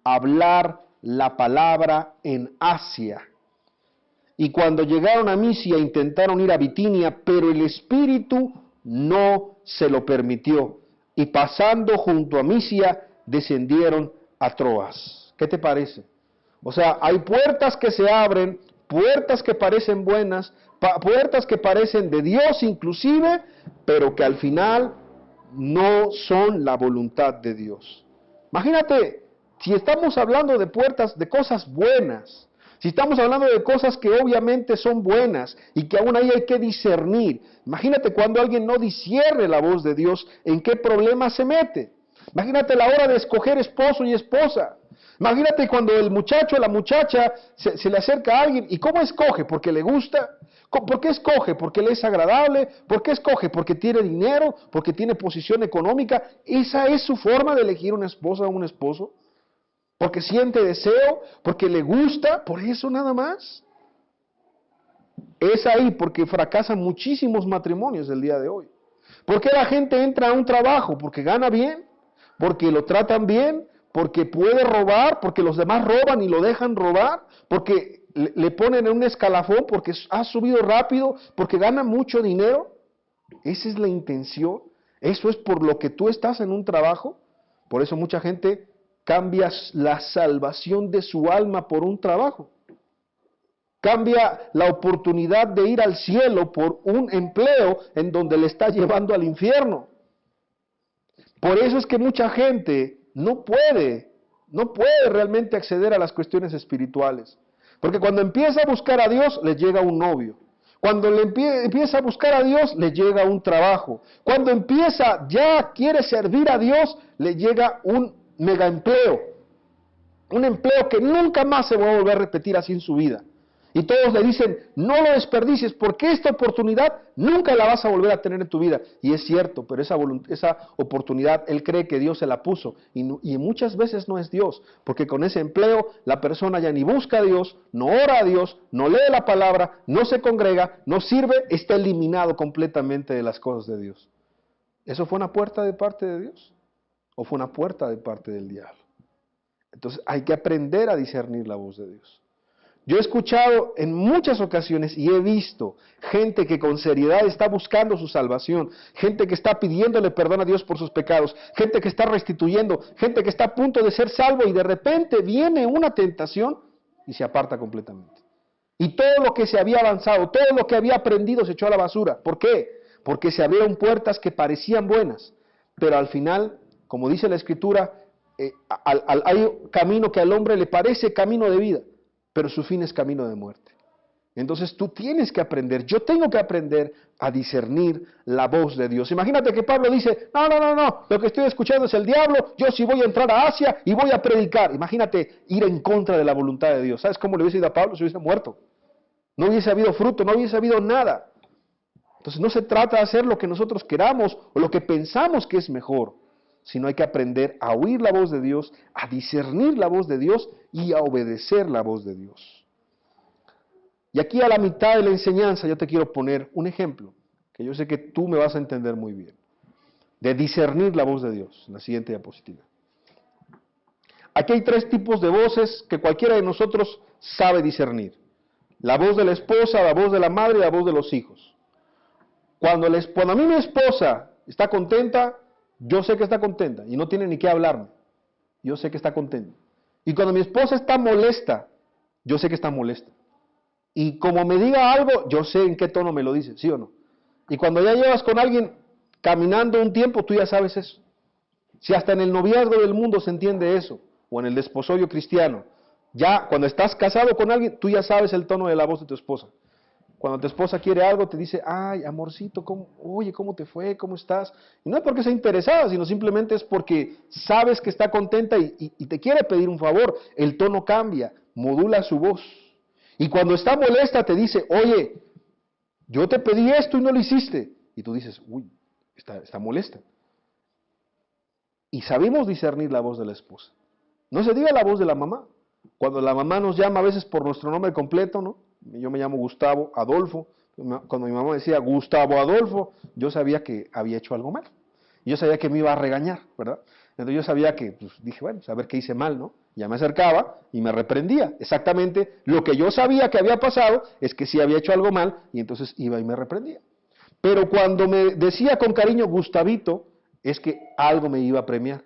hablar la palabra en Asia. Y cuando llegaron a Misia intentaron ir a Bitinia, pero el Espíritu no se lo permitió. Y pasando junto a Misia, descendieron a Troas. ¿Qué te parece? O sea, hay puertas que se abren, puertas que parecen buenas, puertas que parecen de Dios inclusive, pero que al final no son la voluntad de Dios. Imagínate, si estamos hablando de puertas, de cosas buenas, si estamos hablando de cosas que obviamente son buenas y que aún ahí hay que discernir, imagínate cuando alguien no discierne la voz de Dios, ¿en qué problema se mete? Imagínate la hora de escoger esposo y esposa. Imagínate cuando el muchacho o la muchacha se le acerca a alguien, ¿y cómo escoge? ¿Porque le gusta? ¿Por qué escoge? ¿Porque le es agradable? ¿Por qué escoge? ¿Porque tiene dinero? ¿Porque tiene posición económica? ¿Esa es su forma de elegir una esposa o un esposo? ¿Porque siente deseo? ¿Porque le gusta? ¿Por eso nada más? Es ahí porque fracasan muchísimos matrimonios el día de hoy. ¿Por qué la gente entra a un trabajo? ¿Porque gana bien? ¿Porque lo tratan bien? ¿Porque puede robar? ¿Porque los demás roban y lo dejan robar? ¿Porque le ponen en un escalafón? ¿Porque ha subido rápido? ¿Porque gana mucho dinero? ¿Esa es la intención? ¿Eso es por lo que tú estás en un trabajo? Por eso mucha gente cambia la salvación de su alma por un trabajo. Cambia la oportunidad de ir al cielo por un empleo en donde le está llevando al infierno. Por eso es que mucha gente no puede realmente acceder a las cuestiones espirituales. Porque cuando empieza a buscar a Dios, le llega un novio. Cuando empieza a buscar a Dios, le llega un trabajo. Cuando quiere servir a Dios, le llega un mega empleo. Un empleo que nunca más se va a volver a repetir así en su vida. Y todos le dicen, no lo desperdicies, porque esta oportunidad nunca la vas a volver a tener en tu vida. Y es cierto, pero esa oportunidad, él cree que Dios se la puso. Y muchas veces no es Dios, porque con ese empleo la persona ya ni busca a Dios, no ora a Dios, no lee la palabra, no se congrega, no sirve, está eliminado completamente de las cosas de Dios. ¿Eso fue una puerta de parte de Dios? ¿O fue una puerta de parte del diablo? Entonces hay que aprender a discernir la voz de Dios. Yo he escuchado en muchas ocasiones y he visto gente que con seriedad está buscando su salvación, gente que está pidiéndole perdón a Dios por sus pecados, gente que está restituyendo, gente que está a punto de ser salvo y de repente viene una tentación y se aparta completamente. Y todo lo que se había avanzado, todo lo que había aprendido se echó a la basura. ¿Por qué? Porque se abrieron puertas que parecían buenas, pero al final, como dice la Escritura, hay camino que al hombre le parece camino de vida, pero su fin es camino de muerte. Entonces tú tienes que aprender, yo tengo que aprender a discernir la voz de Dios. Imagínate que Pablo dice, no, lo que estoy escuchando es el diablo, yo sí voy a entrar a Asia y voy a predicar. Imagínate ir en contra de la voluntad de Dios. ¿Sabes cómo le hubiese ido a Pablo? Se hubiese muerto. No hubiese habido fruto, no hubiese habido nada. Entonces no se trata de hacer lo que nosotros queramos o lo que pensamos que es mejor, sino hay que aprender a oír la voz de Dios, a discernir la voz de Dios y a obedecer la voz de Dios. Y aquí a la mitad de la enseñanza yo te quiero poner un ejemplo, que yo sé que tú me vas a entender muy bien, de discernir la voz de Dios, en la siguiente diapositiva. Aquí hay 3 tipos de voces que cualquiera de nosotros sabe discernir. La voz de la esposa, la voz de la madre y la voz de los hijos. Cuando a mí mi esposa está contenta, yo sé que está contenta y no tiene ni qué hablarme. Yo sé que está contenta. Y cuando mi esposa está molesta, yo sé que está molesta. Y como me diga algo, yo sé en qué tono me lo dice, ¿sí o no? Y cuando ya llevas con alguien caminando un tiempo, tú ya sabes eso. Si hasta en el noviazgo del mundo se entiende eso. o en el desposorio cristiano. Ya cuando estás casado con alguien, tú ya sabes el tono de la voz de tu esposa. Cuando tu esposa quiere algo, te dice, ay, amorcito, oye, ¿cómo te fue? ¿Cómo estás? Y no es porque sea interesada, sino simplemente es porque sabes que está contenta y te quiere pedir un favor. El tono cambia, modula su voz. Y cuando está molesta, te dice, oye, yo te pedí esto y no lo hiciste. Y tú dices, uy, está molesta. Y sabemos discernir la voz de la esposa. No se diga la voz de la mamá. Cuando la mamá nos llama a veces por nuestro nombre completo, ¿no? Yo me llamo Gustavo Adolfo. Cuando mi mamá decía Gustavo Adolfo, yo sabía que había hecho algo mal. Yo sabía que me iba a regañar, ¿verdad? Entonces yo sabía que, pues dije, bueno, a ver qué hice mal, ¿no? Ya me acercaba y me reprendía. Exactamente lo que yo sabía que había pasado es que sí había hecho algo mal y entonces iba y me reprendía. Pero cuando me decía con cariño Gustavito, es que algo me iba a premiar,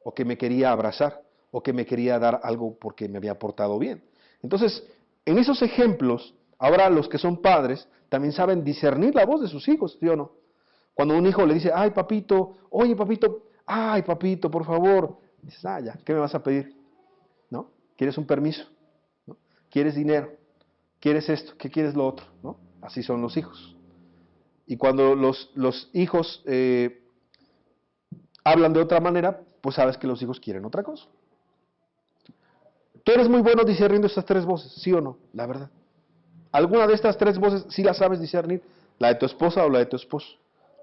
o que me quería abrazar, o que me quería dar algo porque me había portado bien. Entonces, en esos ejemplos, ahora los que son padres también saben discernir la voz de sus hijos, ¿sí o no? Cuando un hijo le dice, ay papito, oye papito, ay papito, por favor, dices, ya, ¿qué me vas a pedir? ¿No? ¿Quieres un permiso? ¿No? ¿Quieres dinero? ¿Quieres esto? ¿Qué quieres lo otro? ¿No? Así son los hijos. Y cuando los hijos hablan de otra manera, pues sabes que los hijos quieren otra cosa. Tú eres muy bueno discerniendo estas tres voces, ¿sí o no? La verdad. ¿Alguna de estas tres voces sí la sabes discernir? La de tu esposa o la de tu esposo.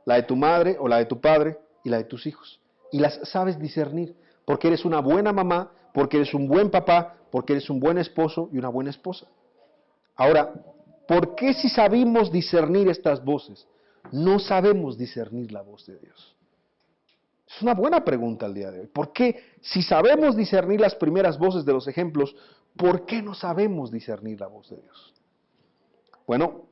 La de tu madre o la de tu padre y la de tus hijos. Y las sabes discernir porque eres una buena mamá, porque eres un buen papá, porque eres un buen esposo y una buena esposa. Ahora, ¿por qué si sabemos discernir estas voces, no sabemos discernir la voz de Dios? Es una buena pregunta el día de hoy. ¿Por qué, si sabemos discernir las primeras voces de los ejemplos, por qué no sabemos discernir la voz de Dios? Bueno,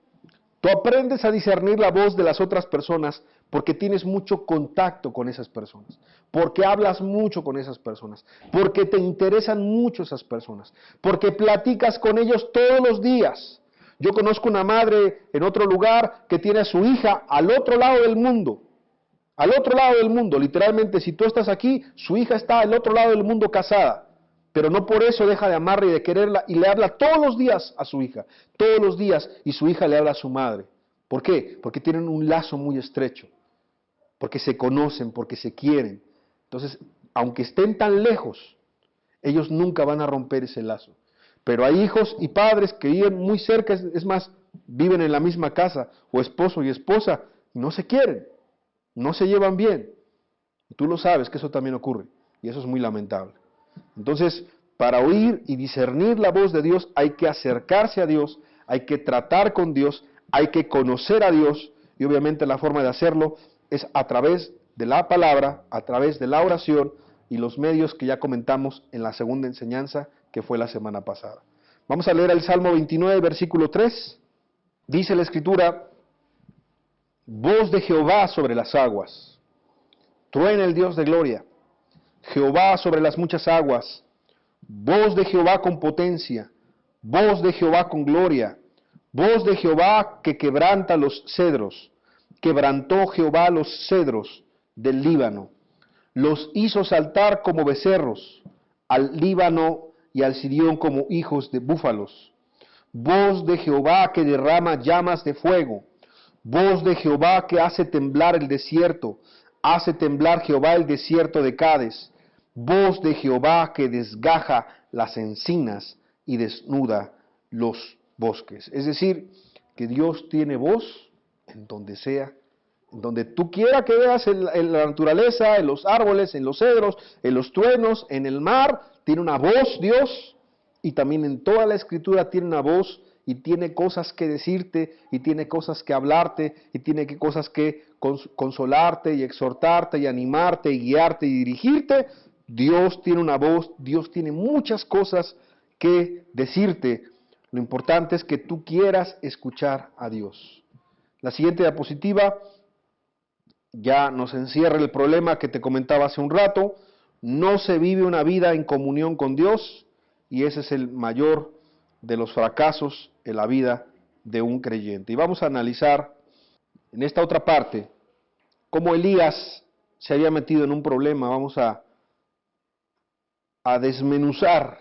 tú aprendes a discernir la voz de las otras personas porque tienes mucho contacto con esas personas, porque hablas mucho con esas personas, porque te interesan mucho esas personas, porque platicas con ellos todos los días. Yo conozco una madre en otro lugar que tiene a su hija al otro lado del mundo. Al otro lado del mundo, literalmente, si tú estás aquí, su hija está al otro lado del mundo casada, pero no por eso deja de amarla y de quererla, y le habla todos los días a su hija, todos los días, y su hija le habla a su madre. ¿Por qué? Porque tienen un lazo muy estrecho, porque se conocen, porque se quieren. Entonces, aunque estén tan lejos, ellos nunca van a romper ese lazo. Pero hay hijos y padres que viven muy cerca, es más, viven en la misma casa, o esposo y esposa, y no se quieren. No se llevan bien. Y tú lo sabes que eso también ocurre. Y eso es muy lamentable. Entonces, para oír y discernir la voz de Dios, hay que acercarse a Dios, hay que tratar con Dios, hay que conocer a Dios. Y obviamente la forma de hacerlo es a través de la palabra, a través de la oración y los medios que ya comentamos en la segunda enseñanza que fue la semana pasada. Vamos a leer el Salmo 29, versículo 3. Dice la Escritura: voz de Jehová sobre las aguas, truena el Dios de gloria, Jehová sobre las muchas aguas, voz de Jehová con potencia, voz de Jehová con gloria, voz de Jehová que quebranta los cedros, quebrantó Jehová los cedros del Líbano, los hizo saltar como becerros, al Líbano y al Sirión como hijos de búfalos, voz de Jehová que derrama llamas de fuego, voz de Jehová que hace temblar el desierto, hace temblar Jehová el desierto de Cades, voz de Jehová que desgaja las encinas y desnuda los bosques. Es decir, que Dios tiene voz en donde sea, en donde tú quieras que veas en la naturaleza, en los árboles, en los cedros, en los truenos, en el mar, tiene una voz Dios, y también en toda la Escritura tiene una voz y tiene cosas que decirte, y tiene cosas que hablarte, y tiene cosas que consolarte, y exhortarte, y animarte, y guiarte, y dirigirte. Dios tiene una voz, Dios tiene muchas cosas que decirte. Lo importante es que tú quieras escuchar a Dios. La siguiente diapositiva ya nos encierra el problema que te comentaba hace un rato. No se vive una vida en comunión con Dios, y ese es el mayor de los fracasos en la vida de un creyente. Y vamos a analizar en esta otra parte cómo Elías se había metido en un problema. Vamos a a desmenuzar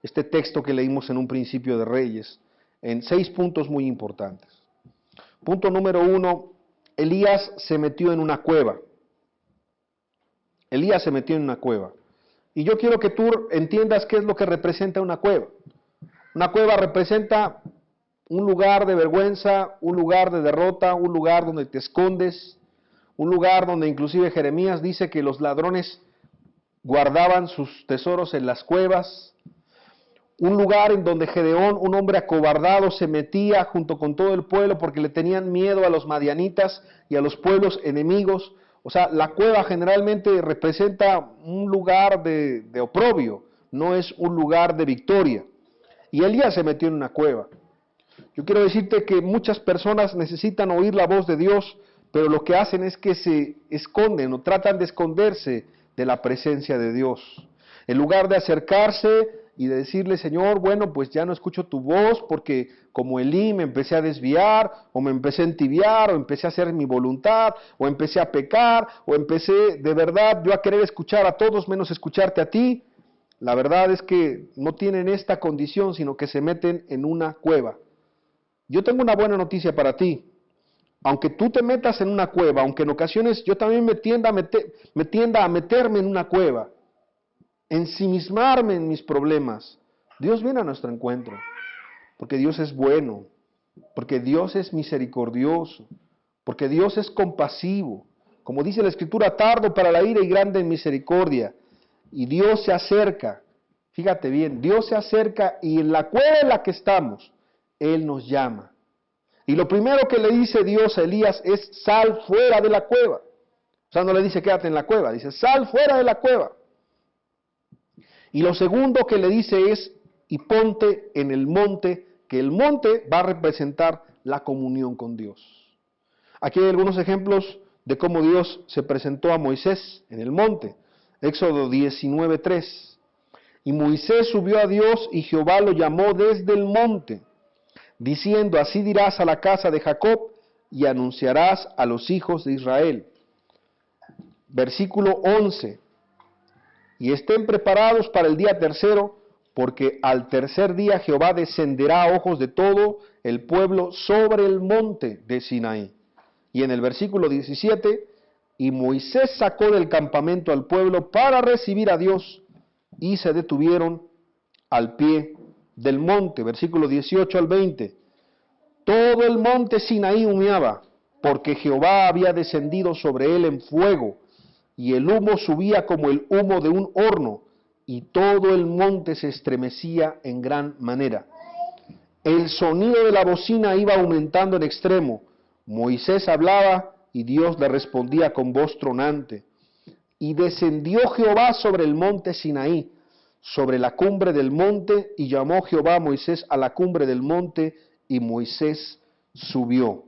este texto que leímos en un principio de Reyes en 6 puntos muy importantes. Punto número 1, Elías se metió en una cueva. Elías se metió en una cueva. Y yo quiero que tú entiendas qué es lo que representa una cueva. Una cueva representa un lugar de vergüenza, un lugar de derrota, un lugar donde te escondes, un lugar donde inclusive Jeremías dice que los ladrones guardaban sus tesoros en las cuevas, un lugar en donde Gedeón, un hombre acobardado, se metía junto con todo el pueblo porque le tenían miedo a los madianitas y a los pueblos enemigos. O sea, la cueva generalmente representa un lugar de oprobio, no es un lugar de victoria. Y Elías se metió en una cueva. Yo quiero decirte que muchas personas necesitan oír la voz de Dios, pero lo que hacen es que se esconden o tratan de esconderse de la presencia de Dios. En lugar de acercarse y de decirle, Señor, bueno, pues ya no escucho tu voz porque como Elí me empecé a desviar, o me empecé a entibiar, o empecé a hacer mi voluntad, o empecé a pecar, o empecé de verdad yo a querer escuchar a todos menos escucharte a ti. La verdad es que no tienen esta condición, sino que se meten en una cueva. Yo tengo una buena noticia para ti. Aunque tú te metas en una cueva, aunque en ocasiones yo también me tienda a meterme en una cueva, ensimismarme en mis problemas, Dios viene a nuestro encuentro, porque Dios es bueno, porque Dios es misericordioso, porque Dios es compasivo. Como dice la Escritura, tardo para la ira y grande en misericordia. Y Dios se acerca, fíjate bien, Dios se acerca y en la cueva en la que estamos, Él nos llama. Y lo primero que le dice Dios a Elías es, sal fuera de la cueva. O sea, no le dice, quédate en la cueva, dice, sal fuera de la cueva. Y lo segundo que le dice es, y ponte en el monte, que el monte va a representar la comunión con Dios. Aquí hay algunos ejemplos de cómo Dios se presentó a Moisés en el monte. Éxodo 19:3. Y Moisés subió a Dios y Jehová lo llamó desde el monte, diciendo, así dirás a la casa de Jacob y anunciarás a los hijos de Israel. Versículo 11. Y estén preparados para el día tercero, porque al tercer día Jehová descenderá a ojos de todo el pueblo sobre el monte de Sinaí. Y en el versículo 17, y Moisés sacó del campamento al pueblo para recibir a Dios, y se detuvieron al pie del monte. Versículo 18 al 20. Todo el monte Sinaí humeaba, porque Jehová había descendido sobre él en fuego, y el humo subía como el humo de un horno, y todo el monte se estremecía en gran manera. El sonido de la bocina iba aumentando en extremo. Moisés hablaba, y Dios le respondía con voz tronante. Y descendió Jehová sobre el monte Sinaí, sobre la cumbre del monte, y llamó Jehová a Moisés a la cumbre del monte, y Moisés subió.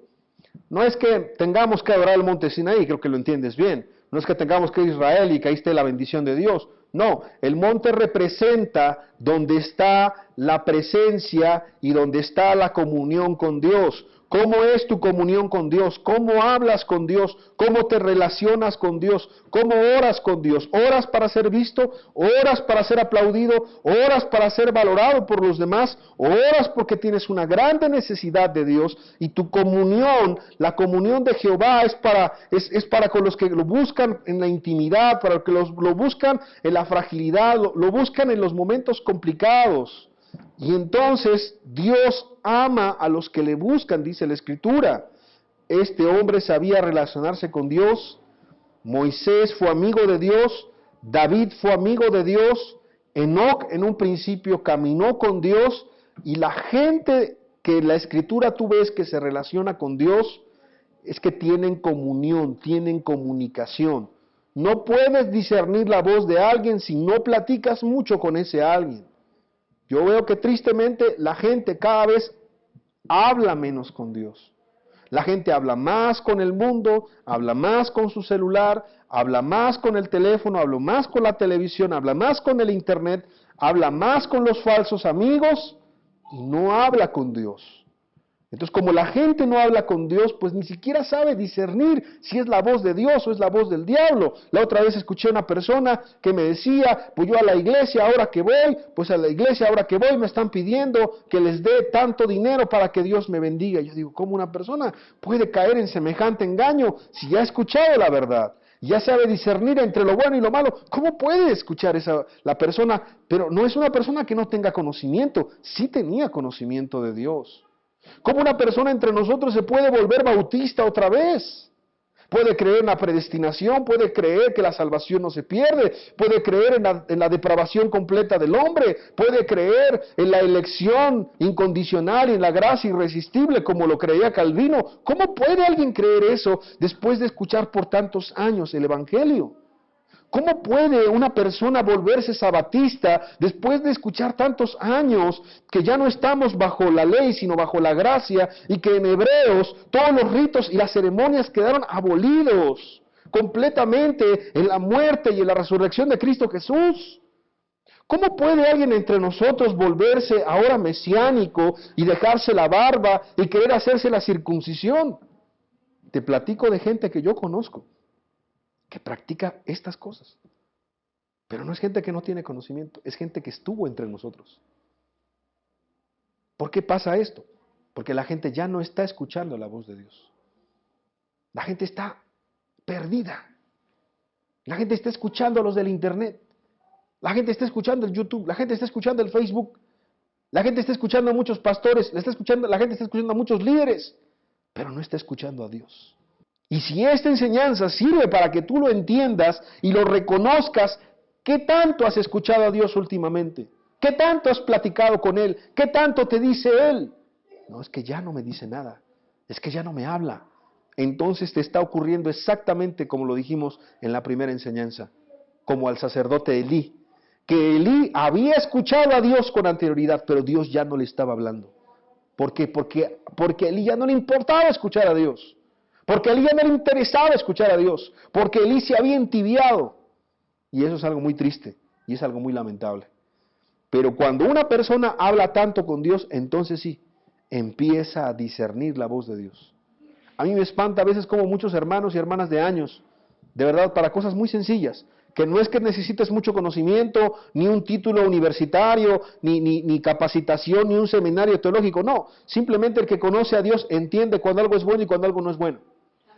No es que tengamos que adorar el monte Sinaí, creo que lo entiendes bien. No es que tengamos que ir a Israel y que ahí esté la bendición de Dios. No, el monte representa donde está la presencia y donde está la comunión con Dios. ¿Cómo es tu comunión con Dios? ¿Cómo hablas con Dios? ¿Cómo te relacionas con Dios? ¿Cómo oras con Dios? ¿Oras para ser visto? ¿Oras para ser aplaudido? ¿Oras para ser valorado por los demás? ¿Oras porque tienes una grande necesidad de Dios? Y tu comunión, la comunión de Jehová es para con los que lo buscan en la intimidad, para los que lo buscan en la fragilidad, lo buscan en los momentos complicados. Y entonces Dios ama a los que le buscan, dice la Escritura. Este hombre sabía relacionarse con Dios, Moisés fue amigo de Dios, David fue amigo de Dios, Enoc en un principio caminó con Dios, y la gente que en la Escritura tú ves que se relaciona con Dios, es que tienen comunión, tienen comunicación. No puedes discernir la voz de alguien si no platicas mucho con ese alguien. Yo veo que tristemente la gente cada vez habla menos con Dios. La gente habla más con el mundo, habla más con su celular, habla más con el teléfono, habla más con la televisión, habla más con el internet, habla más con los falsos amigos y no habla con Dios. Entonces, como la gente no habla con Dios, pues ni siquiera sabe discernir si es la voz de Dios o es la voz del diablo. La otra vez escuché a una persona que me decía, pues yo a la iglesia ahora que voy, me están pidiendo que les dé tanto dinero para que Dios me bendiga. Yo digo, ¿cómo una persona puede caer en semejante engaño si ya ha escuchado la verdad? Ya sabe discernir entre lo bueno y lo malo. ¿Cómo puede escuchar la persona? Pero no es una persona que no tenga conocimiento, sí tenía conocimiento de Dios. ¿Cómo una persona entre nosotros se puede volver bautista otra vez? Puede creer en la predestinación, puede creer que la salvación no se pierde, puede creer en la depravación completa del hombre, puede creer en la elección incondicional y en la gracia irresistible como lo creía Calvino. ¿Cómo puede alguien creer eso después de escuchar por tantos años el Evangelio? ¿Cómo puede una persona volverse sabatista después de escuchar tantos años que ya no estamos bajo la ley, sino bajo la gracia, y que en Hebreos todos los ritos y las ceremonias quedaron abolidos completamente en la muerte y en la resurrección de Cristo Jesús? ¿Cómo puede alguien entre nosotros volverse ahora mesiánico y dejarse la barba y querer hacerse la circuncisión? Te platico de gente que yo conozco que practica estas cosas. Pero no es gente que no tiene conocimiento, es gente que estuvo entre nosotros. ¿Por qué pasa esto? Porque la gente ya no está escuchando la voz de Dios. La gente está perdida. La gente está escuchando a los del internet. La gente está escuchando el YouTube. La gente está escuchando el Facebook. La gente está escuchando a muchos pastores. La gente está escuchando a muchos líderes. Pero no está escuchando a Dios. Y si esta enseñanza sirve para que tú lo entiendas y lo reconozcas, ¿qué tanto has escuchado a Dios últimamente? ¿Qué tanto has platicado con Él? ¿Qué tanto te dice Él? No, es que ya no me dice nada, es que ya no me habla. Entonces te está ocurriendo exactamente como lo dijimos en la primera enseñanza, como al sacerdote Elí, que Elí había escuchado a Dios con anterioridad, pero Dios ya no le estaba hablando. ¿Por qué? Porque a Elí ya no le importaba escuchar a Dios. Porque a Elí ya no le interesaba escuchar a Dios, porque Elí se había entibiado. Y eso es algo muy triste, y es algo muy lamentable. Pero cuando una persona habla tanto con Dios, entonces sí, empieza a discernir la voz de Dios. A mí me espanta a veces como muchos hermanos y hermanas de años, de verdad, para cosas muy sencillas, que no es que necesites mucho conocimiento, ni un título universitario, ni capacitación, ni un seminario teológico, no. Simplemente el que conoce a Dios entiende cuando algo es bueno y cuando algo no es bueno.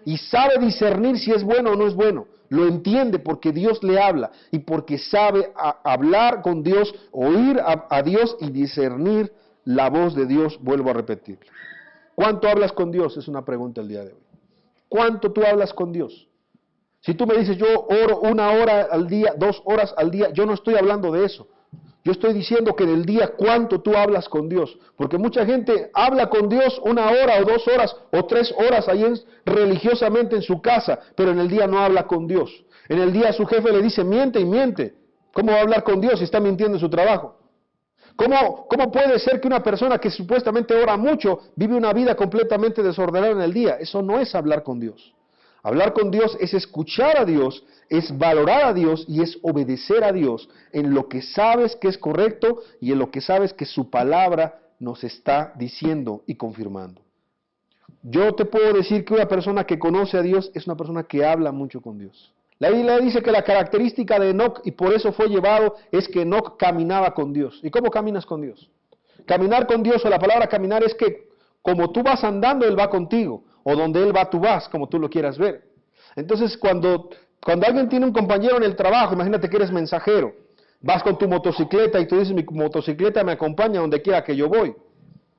Y sabe discernir si es bueno o no es bueno. Lo entiende porque Dios le habla y porque sabe hablar con Dios, oír a Dios y discernir la voz de Dios. Vuelvo a repetir. ¿Cuánto hablas con Dios? Es una pregunta el día de hoy. ¿Cuánto tú hablas con Dios? Si tú me dices, yo oro 1 hora al día, 2 horas al día, yo no estoy hablando de eso. Yo estoy diciendo que en el día, ¿cuánto tú hablas con Dios? Porque mucha gente habla con Dios 1 hora o 2 horas o 3 horas ahí religiosamente en su casa, pero en el día no habla con Dios. En el día su jefe le dice, miente y miente. ¿Cómo va a hablar con Dios si está mintiendo en su trabajo? ¿Cómo puede ser que una persona que supuestamente ora mucho vive una vida completamente desordenada en el día? Eso no es hablar con Dios. Hablar con Dios es escuchar a Dios, es valorar a Dios y es obedecer a Dios en lo que sabes que es correcto y en lo que sabes que su palabra nos está diciendo y confirmando. Yo te puedo decir que una persona que conoce a Dios es una persona que habla mucho con Dios. La Biblia dice que la característica de Enoc, y por eso fue llevado, es que Enoc caminaba con Dios. ¿Y cómo caminas con Dios? Caminar con Dios, o la palabra caminar, es que como tú vas andando, Él va contigo. O donde Él va, tú vas, como tú lo quieras ver. Entonces, cuando alguien tiene un compañero en el trabajo, imagínate que eres mensajero, vas con tu motocicleta y tú dices, mi motocicleta me acompaña donde quiera que yo voy.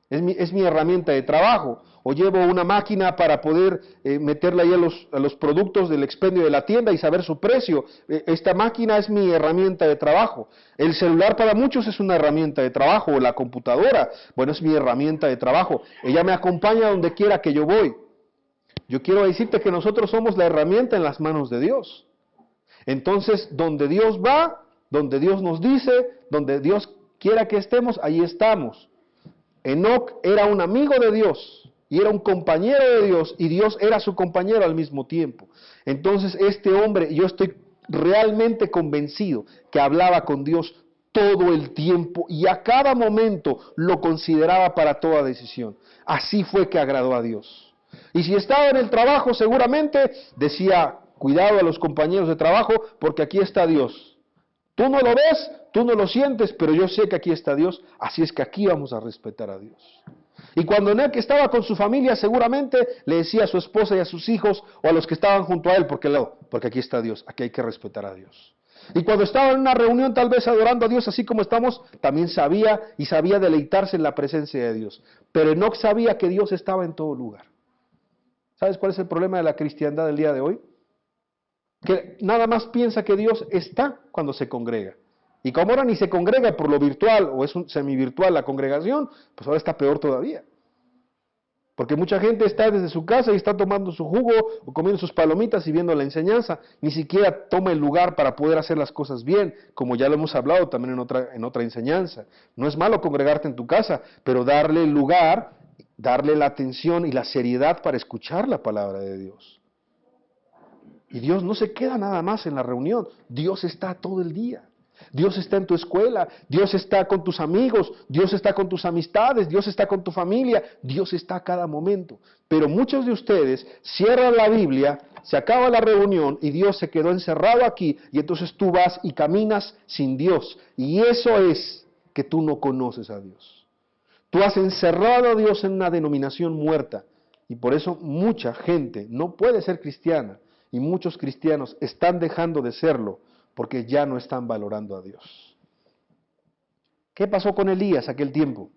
Es mi herramienta de trabajo. O llevo una máquina para poder meterla ahí a los productos del expendio de la tienda y saber su precio. Esta máquina es mi herramienta de trabajo. El celular para muchos es una herramienta de trabajo, o la computadora, bueno, es mi herramienta de trabajo. Ella me acompaña donde quiera que yo voy. Yo quiero decirte que nosotros somos la herramienta en las manos de Dios. Entonces, donde Dios va, donde Dios nos dice, donde Dios quiera que estemos, ahí estamos. Enoc era un amigo de Dios y era un compañero de Dios y Dios era su compañero al mismo tiempo. Entonces este hombre, yo estoy realmente convencido que hablaba con Dios todo el tiempo y a cada momento lo consideraba para toda decisión. Así fue que agradó a Dios. Y si estaba en el trabajo, seguramente decía, cuidado a los compañeros de trabajo, porque aquí está Dios. Tú no lo ves, tú no lo sientes, pero yo sé que aquí está Dios, así es que aquí vamos a respetar a Dios. Y cuando en él que estaba con su familia, seguramente le decía a su esposa y a sus hijos, o a los que estaban junto a él, porque aquí está Dios, aquí hay que respetar a Dios. Y cuando estaba en una reunión tal vez adorando a Dios así como estamos, también sabía deleitarse en la presencia de Dios. Pero Enoc sabía que Dios estaba en todo lugar. ¿Sabes cuál es el problema de la cristiandad del día de hoy? Que nada más piensa que Dios está cuando se congrega. Y como ahora ni se congrega por lo virtual o es un semivirtual la congregación, pues ahora está peor todavía. Porque mucha gente está desde su casa y está tomando su jugo o comiendo sus palomitas y viendo la enseñanza. Ni siquiera toma el lugar para poder hacer las cosas bien, como ya lo hemos hablado también en otra enseñanza. No es malo congregarte en tu casa, pero darle el lugar, darle la atención y la seriedad para escuchar la palabra de Dios. Y Dios no se queda nada más en la reunión, Dios está todo el día. Dios está en tu escuela, Dios está con tus amigos, Dios está con tus amistades, Dios está con tu familia, Dios está a cada momento. Pero muchos de ustedes cierran la Biblia, se acaba la reunión y Dios se quedó encerrado aquí y entonces tú vas y caminas sin Dios. Y eso es que tú no conoces a Dios. Tú has encerrado a Dios en una denominación muerta y por eso mucha gente no puede ser cristiana y muchos cristianos están dejando de serlo porque ya no están valorando a Dios. ¿Qué pasó con Elías aquel tiempo?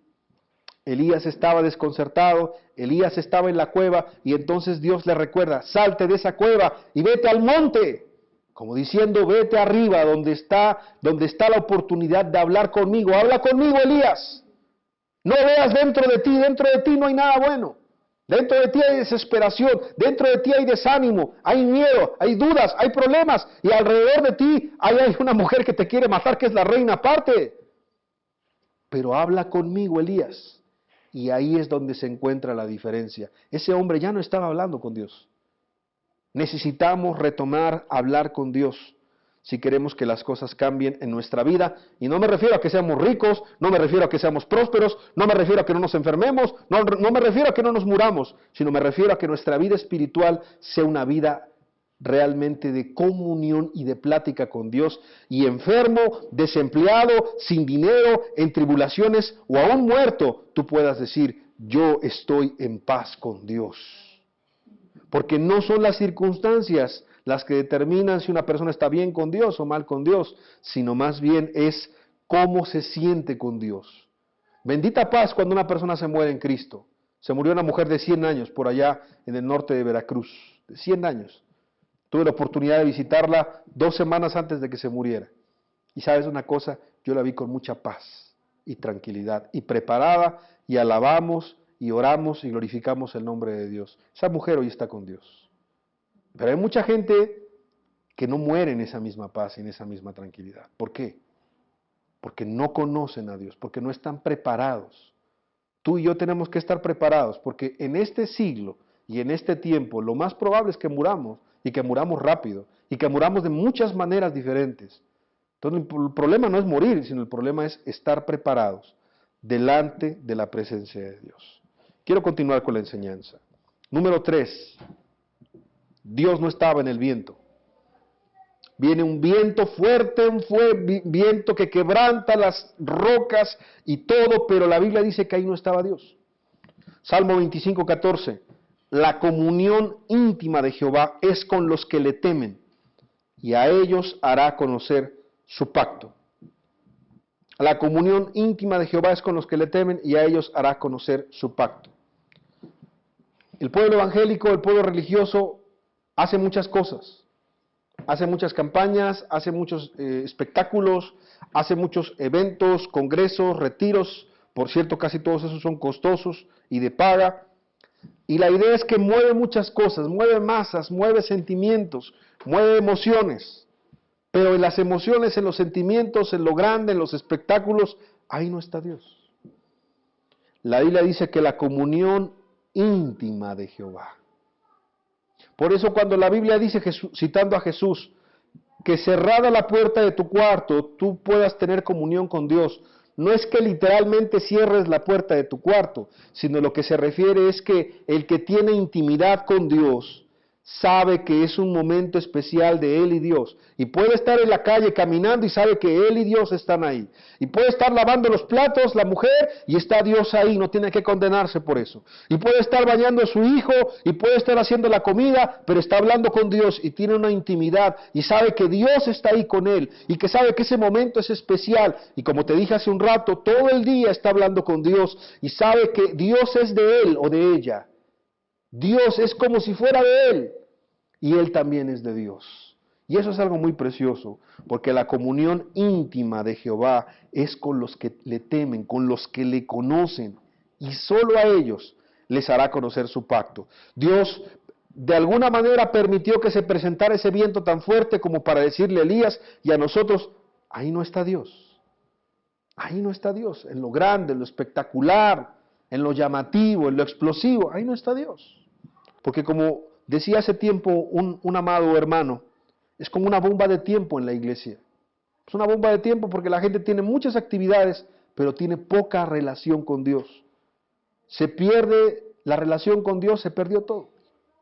Elías estaba desconcertado, Elías estaba en la cueva y entonces Dios le recuerda, salte de esa cueva y vete al monte, como diciendo, vete arriba donde está la oportunidad de hablar conmigo, habla conmigo Elías, no veas dentro de ti no hay nada bueno. Dentro de ti hay desesperación, dentro de ti hay desánimo, hay miedo, hay dudas, hay problemas y alrededor de ti hay una mujer que te quiere matar que es la reina aparte. Pero habla conmigo, Elías. Y ahí es donde se encuentra la diferencia. Ese hombre ya no estaba hablando con Dios. Necesitamos retomar hablar con Dios si queremos que las cosas cambien en nuestra vida. Y no me refiero a que seamos ricos, no me refiero a que seamos prósperos, no me refiero a que no nos enfermemos, no me refiero a que no nos muramos, sino me refiero a que nuestra vida espiritual sea una vida realmente de comunión y de plática con Dios. Y enfermo, desempleado, sin dinero, en tribulaciones o aún muerto, tú puedas decir, yo estoy en paz con Dios. Porque no son las circunstancias las que determinan si una persona está bien con Dios o mal con Dios, sino más bien es cómo se siente con Dios. Bendita paz cuando una persona se muere en Cristo. Se murió una mujer de 100 años por allá en el norte de Veracruz, de 100 años. Tuve la oportunidad de visitarla 2 semanas antes de que se muriera. Y sabes una cosa, yo la vi con mucha paz y tranquilidad y preparada y alabamos y oramos y glorificamos el nombre de Dios. Esa mujer hoy está con Dios. Pero hay mucha gente que no muere en esa misma paz y en esa misma tranquilidad. ¿Por qué? Porque no conocen a Dios, porque no están preparados. Tú y yo tenemos que estar preparados, porque en este siglo y en este tiempo lo más probable es que muramos, y que muramos rápido, y que muramos de muchas maneras diferentes. Entonces el problema no es morir, sino el problema es estar preparados delante de la presencia de Dios. Quiero continuar con la enseñanza. Número 3. Dios no estaba en el viento. Viene un viento fuerte, un viento que quebranta las rocas y todo, pero la Biblia dice que ahí no estaba Dios. Salmo 25:14. La comunión íntima de Jehová es con los que le temen, y a ellos hará conocer su pacto. La comunión íntima de Jehová es con los que le temen, y a ellos hará conocer su pacto. El pueblo evangélico, el pueblo religioso, hace muchas cosas, hace muchas campañas, hace muchos espectáculos, hace muchos eventos, congresos, retiros, por cierto casi todos esos son costosos y de paga, y la idea es que mueve muchas cosas, mueve masas, mueve sentimientos, mueve emociones, pero en las emociones, en los sentimientos, en lo grande, en los espectáculos, ahí no está Dios. La Biblia dice que la comunión íntima de Jehová. Por eso cuando la Biblia dice, citando a Jesús, que cerrada la puerta de tu cuarto, tú puedas tener comunión con Dios. No es que literalmente cierres la puerta de tu cuarto, sino lo que se refiere es que el que tiene intimidad con Dios sabe que es un momento especial de Él y Dios. Y puede estar en la calle caminando y sabe que Él y Dios están ahí. Y puede estar lavando los platos la mujer y está Dios ahí, no tiene que condenarse por eso. Y puede estar bañando a su hijo y puede estar haciendo la comida, pero está hablando con Dios y tiene una intimidad y sabe que Dios está ahí con él y que sabe que ese momento es especial. Y como te dije hace un rato, todo el día está hablando con Dios y sabe que Dios es de él o de ella. Dios es como si fuera de él y él también es de Dios. Y eso es algo muy precioso, porque la comunión íntima de Jehová es con los que le temen, con los que le conocen, y solo a ellos les hará conocer su pacto. Dios de alguna manera permitió que se presentara ese viento tan fuerte como para decirle a Elías y a nosotros, ahí no está Dios. Ahí no está Dios, en lo grande, en lo espectacular, en lo llamativo, en lo explosivo, ahí no está Dios. Porque como decía hace tiempo un amado hermano, es como una bomba de tiempo en la iglesia. Es una bomba de tiempo porque la gente tiene muchas actividades, pero tiene poca relación con Dios. Se pierde la relación con Dios, se perdió todo.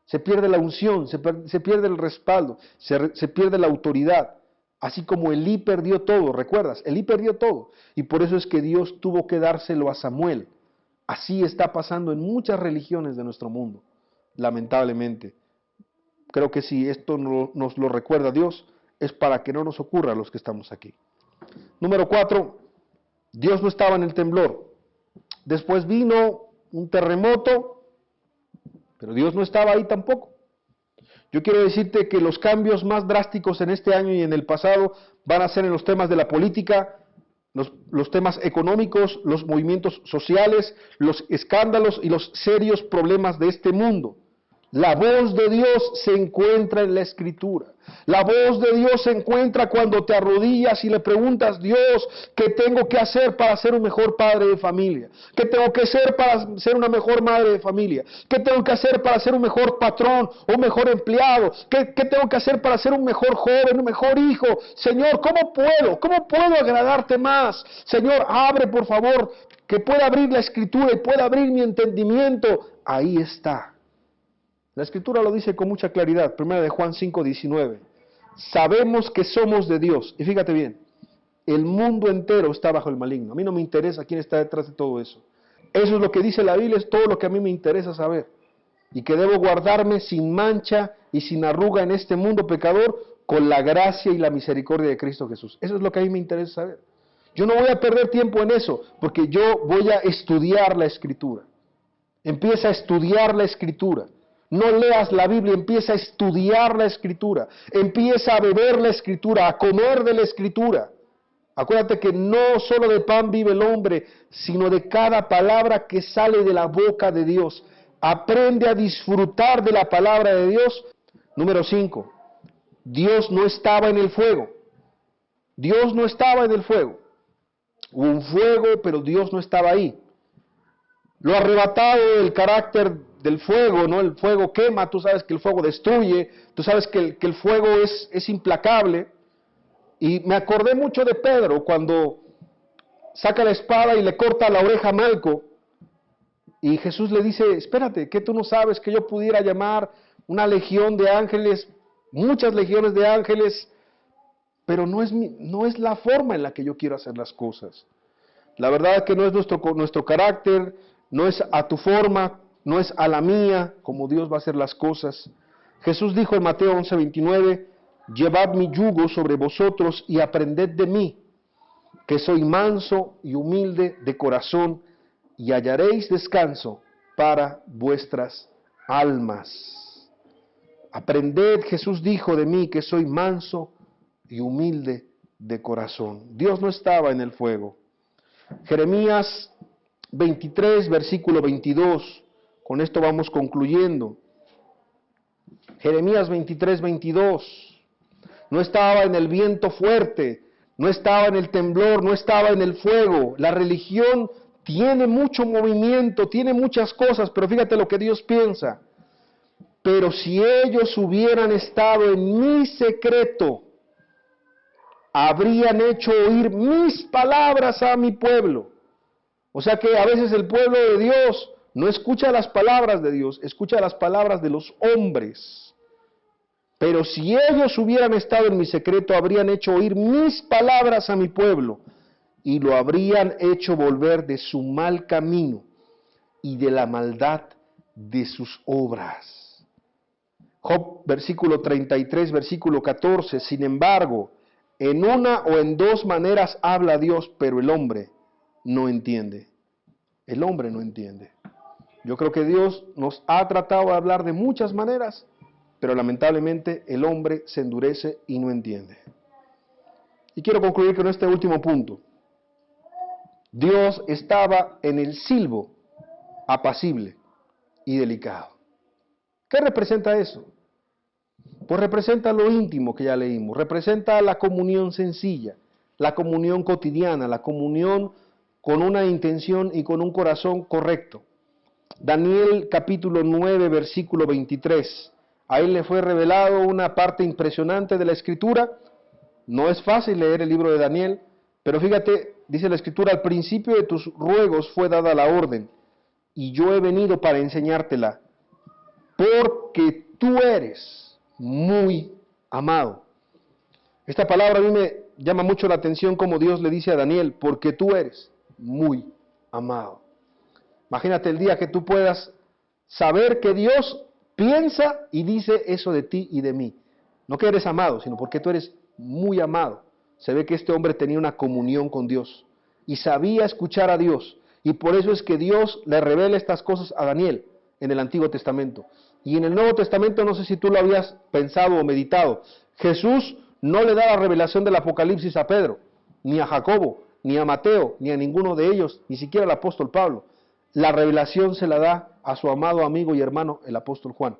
Se pierde la unción, se pierde el respaldo, se pierde la autoridad. Así como Elí perdió todo, ¿recuerdas? Elí perdió todo. Y por eso es que Dios tuvo que dárselo a Samuel. Así está pasando en muchas religiones de nuestro mundo, lamentablemente. Creo que si esto nos lo recuerda Dios, es para que no nos ocurra a los que estamos aquí. Número 4, Dios no estaba en el temblor. Después vino un terremoto, pero Dios no estaba ahí tampoco. Yo quiero decirte que los cambios más drásticos en este año y en el pasado van a ser en los temas de la política, los temas económicos, los movimientos sociales, los escándalos y los serios problemas de este mundo. La voz de Dios se encuentra en la Escritura. La voz de Dios se encuentra cuando te arrodillas y le preguntas, Dios, ¿qué tengo que hacer para ser un mejor padre de familia? ¿Qué tengo que hacer para ser una mejor madre de familia? ¿Qué tengo que hacer para ser un mejor patrón o un mejor empleado? ¿Qué tengo que hacer para ser un mejor joven, un mejor hijo? Señor, ¿cómo puedo? ¿Cómo puedo agradarte más? Señor, abre por favor, que pueda abrir la Escritura y pueda abrir mi entendimiento. Ahí está. La Escritura lo dice con mucha claridad, 1 Juan 5:19. Sabemos que somos de Dios. Y fíjate bien, el mundo entero está bajo el maligno. A mí no me interesa quién está detrás de todo eso. Eso es lo que dice la Biblia, es todo lo que a mí me interesa saber. Y que debo guardarme sin mancha y sin arruga en este mundo pecador con la gracia y la misericordia de Cristo Jesús. Eso es lo que a mí me interesa saber. Yo no voy a perder tiempo en eso, porque yo voy a estudiar la Escritura. Empieza a estudiar la Escritura. No leas la Biblia, empieza a estudiar la Escritura, empieza a beber la Escritura, a comer de la Escritura. Acuérdate que no solo de pan vive el hombre, sino de cada palabra que sale de la boca de Dios. Aprende a disfrutar de la palabra de Dios. Número 5, Dios no estaba en el fuego. Dios no estaba en el fuego. Hubo un fuego, pero Dios no estaba ahí. Lo arrebatado del carácter del fuego, ¿no? El fuego quema, tú sabes que el fuego destruye, tú sabes que el fuego es implacable. Y me acordé mucho de Pedro cuando saca la espada y le corta la oreja a Malco. Y Jesús le dice, espérate, que tú no sabes que yo pudiera llamar una legión de ángeles, muchas legiones de ángeles, pero no es la forma en la que yo quiero hacer las cosas. La verdad es que no es nuestro carácter, no es a tu forma, no es a la mía, como Dios va a hacer las cosas. Jesús dijo en Mateo 11:29, llevad mi yugo sobre vosotros y aprended de mí, que soy manso y humilde de corazón, y hallaréis descanso para vuestras almas. Aprended, Jesús dijo de mí, que soy manso y humilde de corazón. Dios no estaba en el fuego. Jeremías 23, versículo 22. Con esto vamos concluyendo. Jeremías 23, 22. No estaba en el viento fuerte, no estaba en el temblor, no estaba en el fuego. La religión tiene mucho movimiento, tiene muchas cosas, pero fíjate lo que Dios piensa. Pero si ellos hubieran estado en mi secreto, habrían hecho oír mis palabras a mi pueblo. O sea que a veces el pueblo de Dios no escucha las palabras de Dios, escucha las palabras de los hombres. Pero si ellos hubieran estado en mi secreto, habrían hecho oír mis palabras a mi pueblo y lo habrían hecho volver de su mal camino y de la maldad de sus obras. Job, versículo 33, versículo 14, sin embargo, en una o en dos maneras habla Dios, pero el hombre no entiende. El hombre no entiende. Yo creo que Dios nos ha tratado de hablar de muchas maneras, pero lamentablemente el hombre se endurece y no entiende. Y quiero concluir con este último punto. Dios estaba en el silbo apacible y delicado. ¿Qué representa eso? Pues representa lo íntimo que ya leímos, representa la comunión sencilla, la comunión cotidiana, la comunión con una intención y con un corazón correcto. Daniel capítulo 9, versículo 23. A él le fue revelado una parte impresionante de la Escritura. No es fácil leer el libro de Daniel, pero fíjate, dice la Escritura, al principio de tus ruegos fue dada la orden, y yo he venido para enseñártela, porque tú eres muy amado. Esta palabra a mí me llama mucho la atención como Dios le dice a Daniel, porque tú eres muy amado. Imagínate el día que tú puedas saber que Dios piensa y dice eso de ti y de mí. No que eres amado, sino porque tú eres muy amado. Se ve que este hombre tenía una comunión con Dios y sabía escuchar a Dios. Y por eso es que Dios le revela estas cosas a Daniel en el Antiguo Testamento. Y en el Nuevo Testamento, no sé si tú lo habías pensado o meditado, Jesús no le da la revelación del Apocalipsis a Pedro, ni a Jacobo, ni a Mateo, ni a ninguno de ellos, ni siquiera al apóstol Pablo. La revelación se la da a su amado amigo y hermano, el apóstol Juan.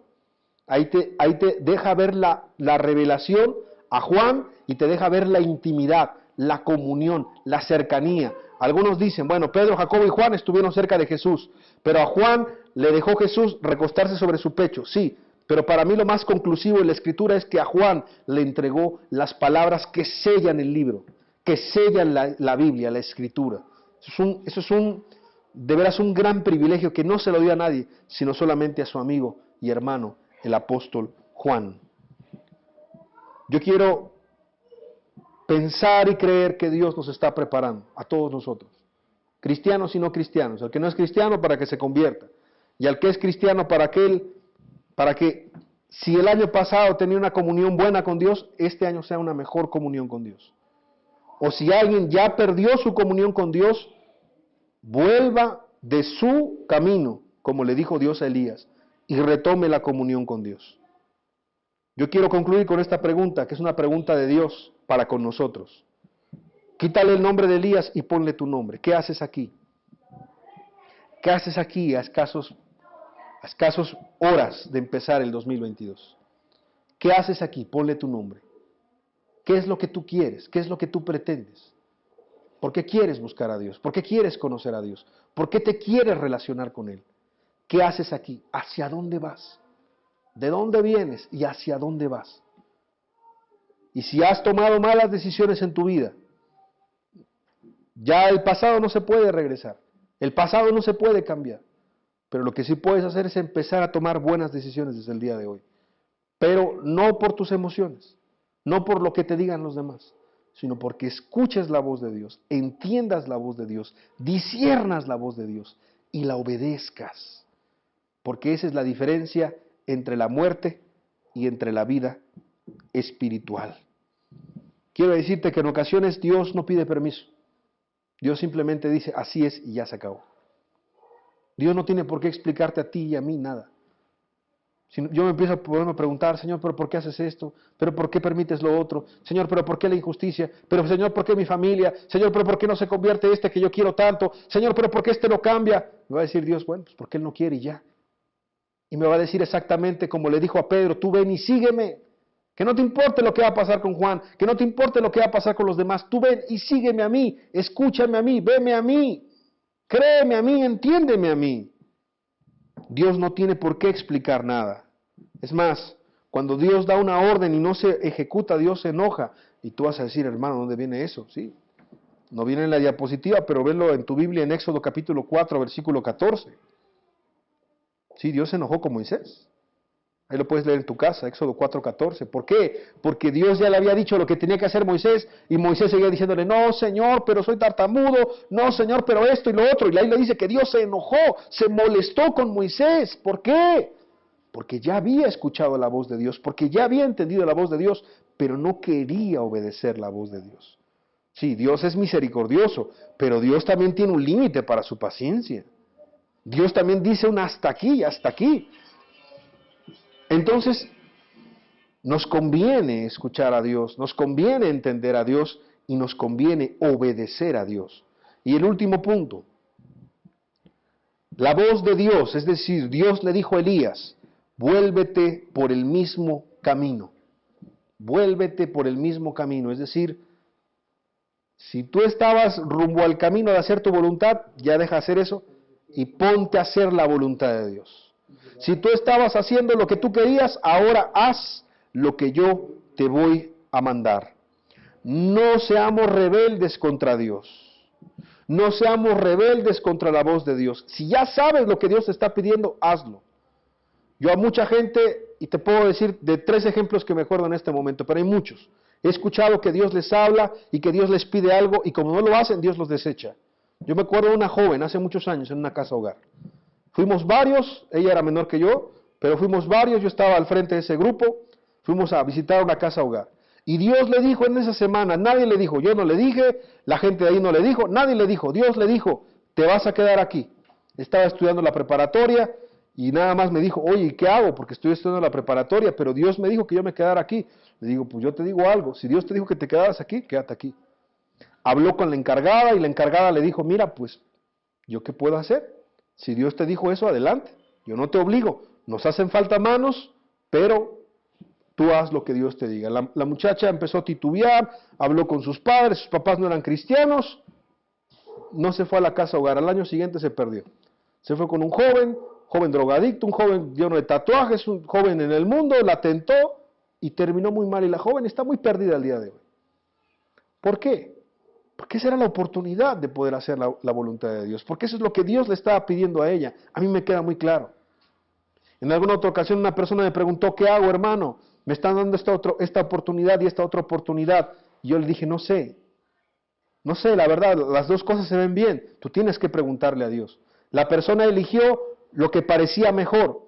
Ahí te deja ver la revelación a Juan y te deja ver la intimidad, la comunión, la cercanía. Algunos dicen, bueno, Pedro, Jacobo y Juan estuvieron cerca de Jesús, pero a Juan le dejó Jesús recostarse sobre su pecho, sí, pero para mí lo más conclusivo en la Escritura es que a Juan le entregó las palabras que sellan el libro, que sellan la Biblia, la Escritura. Eso es de veras un gran privilegio que no se lo dio a nadie, sino solamente a su amigo y hermano, el apóstol Juan. Yo quiero pensar y creer que Dios nos está preparando a todos nosotros, cristianos y no cristianos, al que no es cristiano para que se convierta, y al que es cristiano para que si el año pasado tenía una comunión buena con Dios, este año sea una mejor comunión con Dios. O si alguien ya perdió su comunión con Dios, vuelva de su camino, como le dijo Dios a Elías, y retome la comunión con Dios. Yo quiero concluir con esta pregunta, que es una pregunta de Dios para con nosotros. Quítale el nombre de Elías y ponle tu nombre. ¿Qué haces aquí? ¿Qué haces aquí a escasos horas de empezar el 2022? ¿Qué haces aquí? Ponle tu nombre. ¿Qué es lo que tú quieres? ¿Qué es lo que tú pretendes? ¿Por qué quieres buscar a Dios? ¿Por qué quieres conocer a Dios? ¿Por qué te quieres relacionar con Él? ¿Qué haces aquí? ¿Hacia dónde vas? ¿De dónde vienes y hacia dónde vas? Y si has tomado malas decisiones en tu vida, ya el pasado no se puede regresar. El pasado no se puede cambiar. Pero lo que sí puedes hacer es empezar a tomar buenas decisiones desde el día de hoy. Pero no por tus emociones, no por lo que te digan los demás, sino porque escuches la voz de Dios, entiendas la voz de Dios, disciernas la voz de Dios y la obedezcas. Porque esa es la diferencia entre la muerte y entre la vida espiritual. Quiero decirte que en ocasiones Dios no pide permiso. Dios simplemente dice, así es y ya se acabó. Dios no tiene por qué explicarte a ti y a mí nada. Yo me empiezo a poderme preguntar, Señor, ¿pero por qué haces esto? ¿Pero por qué permites lo otro? Señor, ¿pero por qué la injusticia? ¿Pero Señor, por qué mi familia? Señor, ¿pero por qué no se convierte este que yo quiero tanto? Señor, ¿pero por qué este no cambia? Me va a decir Dios, bueno, pues porque Él no quiere y ya. Y me va a decir exactamente como le dijo a Pedro, tú ven y sígueme. Que no te importe lo que va a pasar con Juan, que no te importe lo que va a pasar con los demás. Tú ven y sígueme a mí, escúchame a mí, veme a mí, créeme a mí, entiéndeme a mí. Dios no tiene por qué explicar nada. Es más, cuando Dios da una orden y no se ejecuta, Dios se enoja. Y tú vas a decir, hermano, ¿dónde viene eso? Sí, no viene en la diapositiva, pero velo en tu Biblia en Éxodo capítulo 4, versículo 14. Sí, Dios se enojó con Moisés. Ahí lo puedes leer en tu casa, Éxodo 4:14. ¿Por qué? Porque Dios ya le había dicho lo que tenía que hacer Moisés, y Moisés seguía diciéndole, no, Señor, pero soy tartamudo, no, Señor, pero esto y lo otro. Y ahí le dice que Dios se enojó, se molestó con Moisés. ¿Por qué? Porque ya había escuchado la voz de Dios, porque ya había entendido la voz de Dios, pero no quería obedecer la voz de Dios. Sí, Dios es misericordioso, pero Dios también tiene un límite para su paciencia. Dios también dice un hasta aquí, hasta aquí. Entonces, nos conviene escuchar a Dios, nos conviene entender a Dios y nos conviene obedecer a Dios. Y el último punto, la voz de Dios, es decir, Dios le dijo a Elías, vuélvete por el mismo camino, vuélvete por el mismo camino, es decir, si tú estabas rumbo al camino de hacer tu voluntad, ya deja de hacer eso y ponte a hacer la voluntad de Dios. Si tú estabas haciendo lo que tú querías, ahora haz lo que yo te voy a mandar. No seamos rebeldes contra Dios. No seamos rebeldes contra la voz de Dios. Si ya sabes lo que Dios te está pidiendo, hazlo. Yo a mucha gente, y te puedo decir de 3 ejemplos que me acuerdo en este momento, pero hay muchos. He escuchado que Dios les habla y que Dios les pide algo, y como no lo hacen, Dios los desecha. Yo me acuerdo de una joven hace muchos años en una casa hogar. Fuimos varios, ella era menor que yo, pero fuimos varios, yo estaba al frente de ese grupo, fuimos a visitar una casa hogar. Y Dios le dijo en esa semana, nadie le dijo, yo no le dije, la gente de ahí no le dijo, nadie le dijo, Dios le dijo, te vas a quedar aquí. Estaba estudiando la preparatoria y nada más me dijo, oye, ¿y qué hago? Porque estoy estudiando la preparatoria, pero Dios me dijo que yo me quedara aquí. Le digo, pues yo te digo algo, si Dios te dijo que te quedaras aquí, quédate aquí. Habló con la encargada y la encargada le dijo, mira, pues, ¿yo qué puedo hacer? Si Dios te dijo eso, adelante. Yo no te obligo. Nos hacen falta manos, pero tú haz lo que Dios te diga. La muchacha empezó a titubear, habló con sus padres, sus papás no eran cristianos, no se fue a la casa hogar. Al año siguiente se perdió. Se fue con un joven drogadicto, un joven lleno de tatuajes, un joven en el mundo, la tentó y terminó muy mal. Y la joven está muy perdida al día de hoy. ¿Por qué? Porque esa era la oportunidad de poder hacer la voluntad de Dios. Porque eso es lo que Dios le estaba pidiendo a ella. A mí me queda muy claro. En alguna otra ocasión una persona me preguntó, ¿qué hago, hermano? Me están dando esta oportunidad y esta otra oportunidad. Y yo le dije, no sé, la verdad, las dos cosas se ven bien. Tú tienes que preguntarle a Dios. La persona eligió lo que parecía mejor,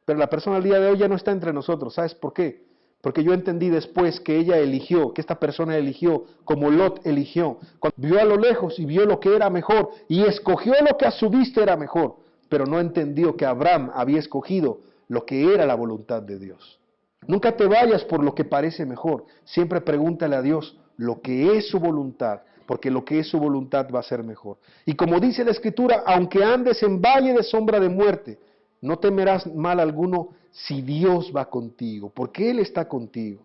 pero la persona al día de hoy ya no está entre nosotros. ¿Sabes por qué? Porque yo entendí después que ella eligió, que esta persona eligió, como Lot eligió. Cuando vio a lo lejos y vio lo que era mejor y escogió lo que a su vista era mejor, pero no entendió que Abraham había escogido lo que era la voluntad de Dios. Nunca te vayas por lo que parece mejor, siempre pregúntale a Dios lo que es su voluntad, porque lo que es su voluntad va a ser mejor. Y como dice la Escritura, aunque andes en valle de sombra de muerte, no temerás mal alguno si Dios va contigo, porque Él está contigo.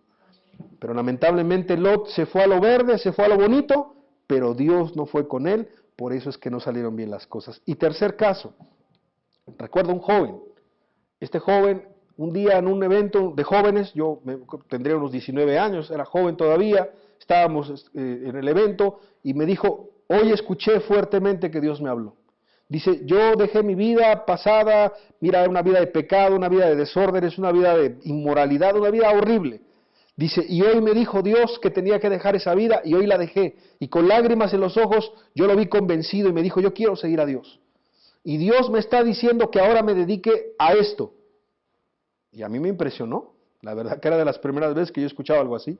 Pero lamentablemente Lot se fue a lo verde, se fue a lo bonito, pero Dios no fue con él, por eso es que no salieron bien las cosas. Y tercer caso, recuerdo un joven. Este joven, un día en un evento de jóvenes, yo tendría unos 19 años, era joven todavía, estábamos en el evento y me dijo, hoy escuché fuertemente que Dios me habló. Dice, yo dejé mi vida pasada, mira, una vida de pecado, una vida de desórdenes, una vida de inmoralidad, una vida horrible. Dice, y hoy me dijo Dios que tenía que dejar esa vida y hoy la dejé. Y con lágrimas en los ojos yo lo vi convencido y me dijo, yo quiero seguir a Dios. Y Dios me está diciendo que ahora me dedique a esto. Y a mí me impresionó. La verdad que era de las primeras veces que yo escuchaba algo así.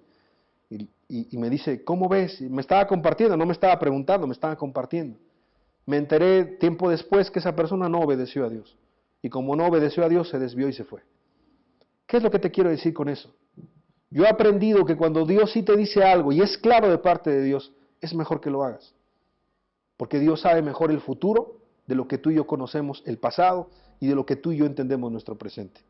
Y me dice, ¿cómo ves? Y me estaba compartiendo, no me estaba preguntando, me estaba compartiendo. Me enteré tiempo después que esa persona no obedeció a Dios. Y como no obedeció a Dios, se desvió y se fue. ¿Qué es lo que te quiero decir con eso? Yo he aprendido que cuando Dios sí te dice algo y es claro de parte de Dios, es mejor que lo hagas. Porque Dios sabe mejor el futuro de lo que tú y yo conocemos el pasado y de lo que tú y yo entendemos nuestro presente.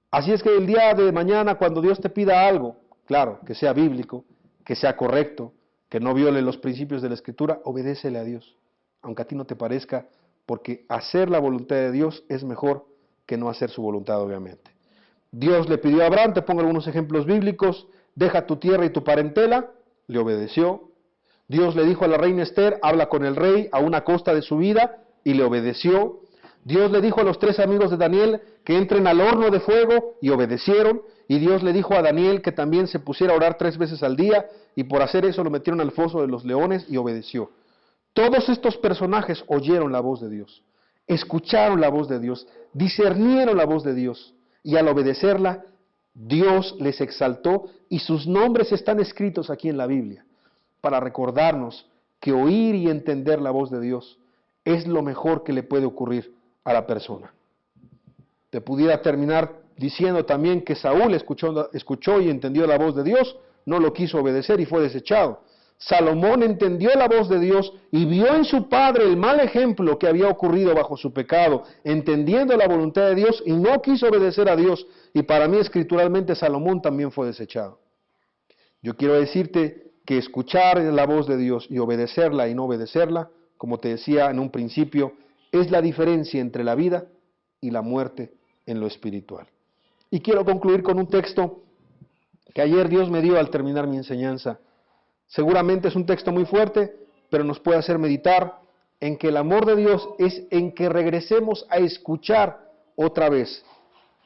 Así es que el día de mañana, cuando Dios te pida algo, claro, que sea bíblico, que sea correcto, que no viole los principios de la Escritura, obedécele a Dios, aunque a ti no te parezca, porque hacer la voluntad de Dios es mejor que no hacer su voluntad, obviamente. Dios le pidió a Abraham, te pongo algunos ejemplos bíblicos, deja tu tierra y tu parentela, le obedeció. Dios le dijo a la reina Esther, habla con el rey a una costa de su vida, y le obedeció. Dios le dijo a los 3 amigos de Daniel que entren al horno de fuego, y obedecieron. Y Dios le dijo a Daniel que también se pusiera a orar 3 veces al día, y por hacer eso lo metieron al foso de los leones, y obedeció. Todos estos personajes oyeron la voz de Dios, escucharon la voz de Dios, discernieron la voz de Dios, y al obedecerla, Dios les exaltó, y sus nombres están escritos aquí en la Biblia, para recordarnos que oír y entender la voz de Dios es lo mejor que le puede ocurrir a la persona. Te pudiera terminar diciendo también que Saúl escuchó y entendió la voz de Dios, no lo quiso obedecer y fue desechado. Salomón entendió la voz de Dios y vio en su padre el mal ejemplo que había ocurrido bajo su pecado, entendiendo la voluntad de Dios y no quiso obedecer a Dios. Y para mí, escrituralmente, Salomón también fue desechado. Yo quiero decirte que escuchar la voz de Dios y obedecerla y no obedecerla, como te decía en un principio, es la diferencia entre la vida y la muerte en lo espiritual. Y quiero concluir con un texto que ayer Dios me dio al terminar mi enseñanza. Seguramente es un texto muy fuerte, pero nos puede hacer meditar en que el amor de Dios es en que regresemos a escuchar otra vez,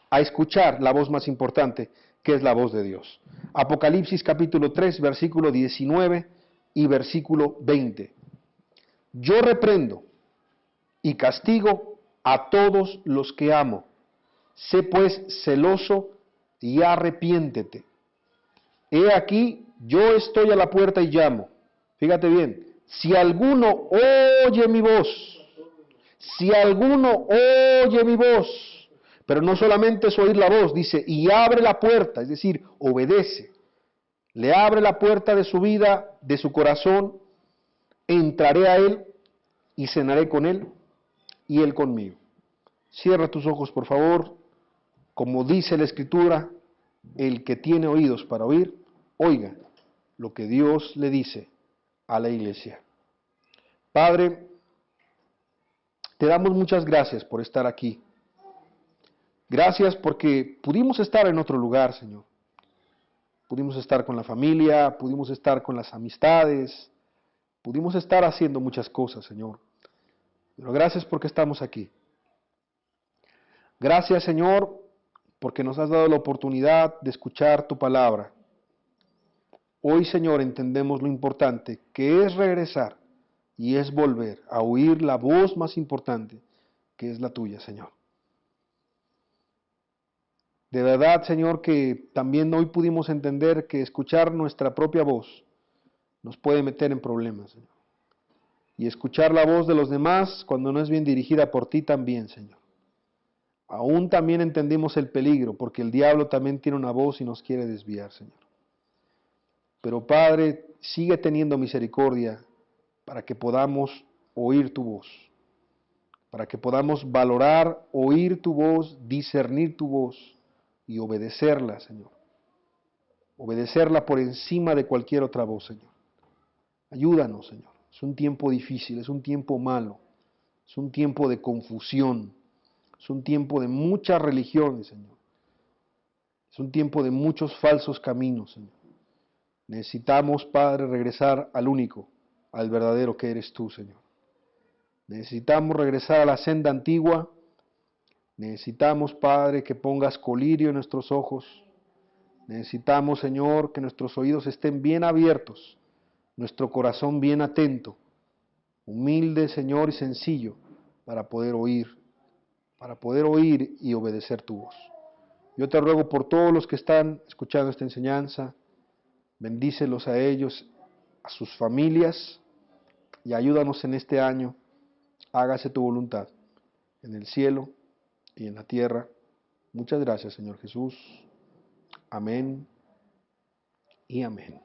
a escuchar la voz más importante, que es la voz de Dios. Apocalipsis capítulo 3, versículo 19 y versículo 20. Yo reprendo y castigo a todos los que amo. Sé pues celoso y arrepiéntete. He aquí, yo estoy a la puerta y llamo. Fíjate bien, si alguno oye mi voz, pero no solamente es oír la voz, dice, y abre la puerta, es decir, obedece. Le abre la puerta de su vida, de su corazón, entraré a él y cenaré con él y él conmigo. Cierra tus ojos, por favor. Como dice la Escritura, el que tiene oídos para oír, oiga lo que Dios le dice a la iglesia. Padre, te damos muchas gracias por estar aquí. Gracias porque pudimos estar en otro lugar, Señor. Pudimos estar con la familia, pudimos estar con las amistades, pudimos estar haciendo muchas cosas, Señor. Pero gracias porque estamos aquí. Gracias, Señor, porque nos has dado la oportunidad de escuchar tu palabra. Hoy, Señor, entendemos lo importante que es regresar y es volver a oír la voz más importante, que es la tuya, Señor. De verdad, Señor, que también hoy pudimos entender que escuchar nuestra propia voz nos puede meter en problemas, Señor. Y escuchar la voz de los demás cuando no es bien dirigida por ti también, Señor. Aún también entendimos el peligro, porque el diablo también tiene una voz y nos quiere desviar, Señor. Pero Padre, sigue teniendo misericordia para que podamos oír tu voz, para que podamos valorar, oír tu voz, discernir tu voz y obedecerla, Señor. Obedecerla por encima de cualquier otra voz, Señor. Ayúdanos, Señor. Es un tiempo difícil, es un tiempo malo, es un tiempo de confusión, es un tiempo de muchas religiones, Señor. Es un tiempo de muchos falsos caminos, Señor. Necesitamos, Padre, regresar al único, al verdadero que eres tú, Señor. Necesitamos regresar a la senda antigua. Necesitamos, Padre, que pongas colirio en nuestros ojos. Necesitamos, Señor, que nuestros oídos estén bien abiertos, nuestro corazón bien atento, humilde, Señor, y sencillo, para poder oír y obedecer tu voz. Yo te ruego por todos los que están escuchando esta enseñanza, bendícelos a ellos, a sus familias, y ayúdanos en este año. Hágase tu voluntad en el cielo y en la tierra. Muchas gracias, Señor Jesús. Amén y amén.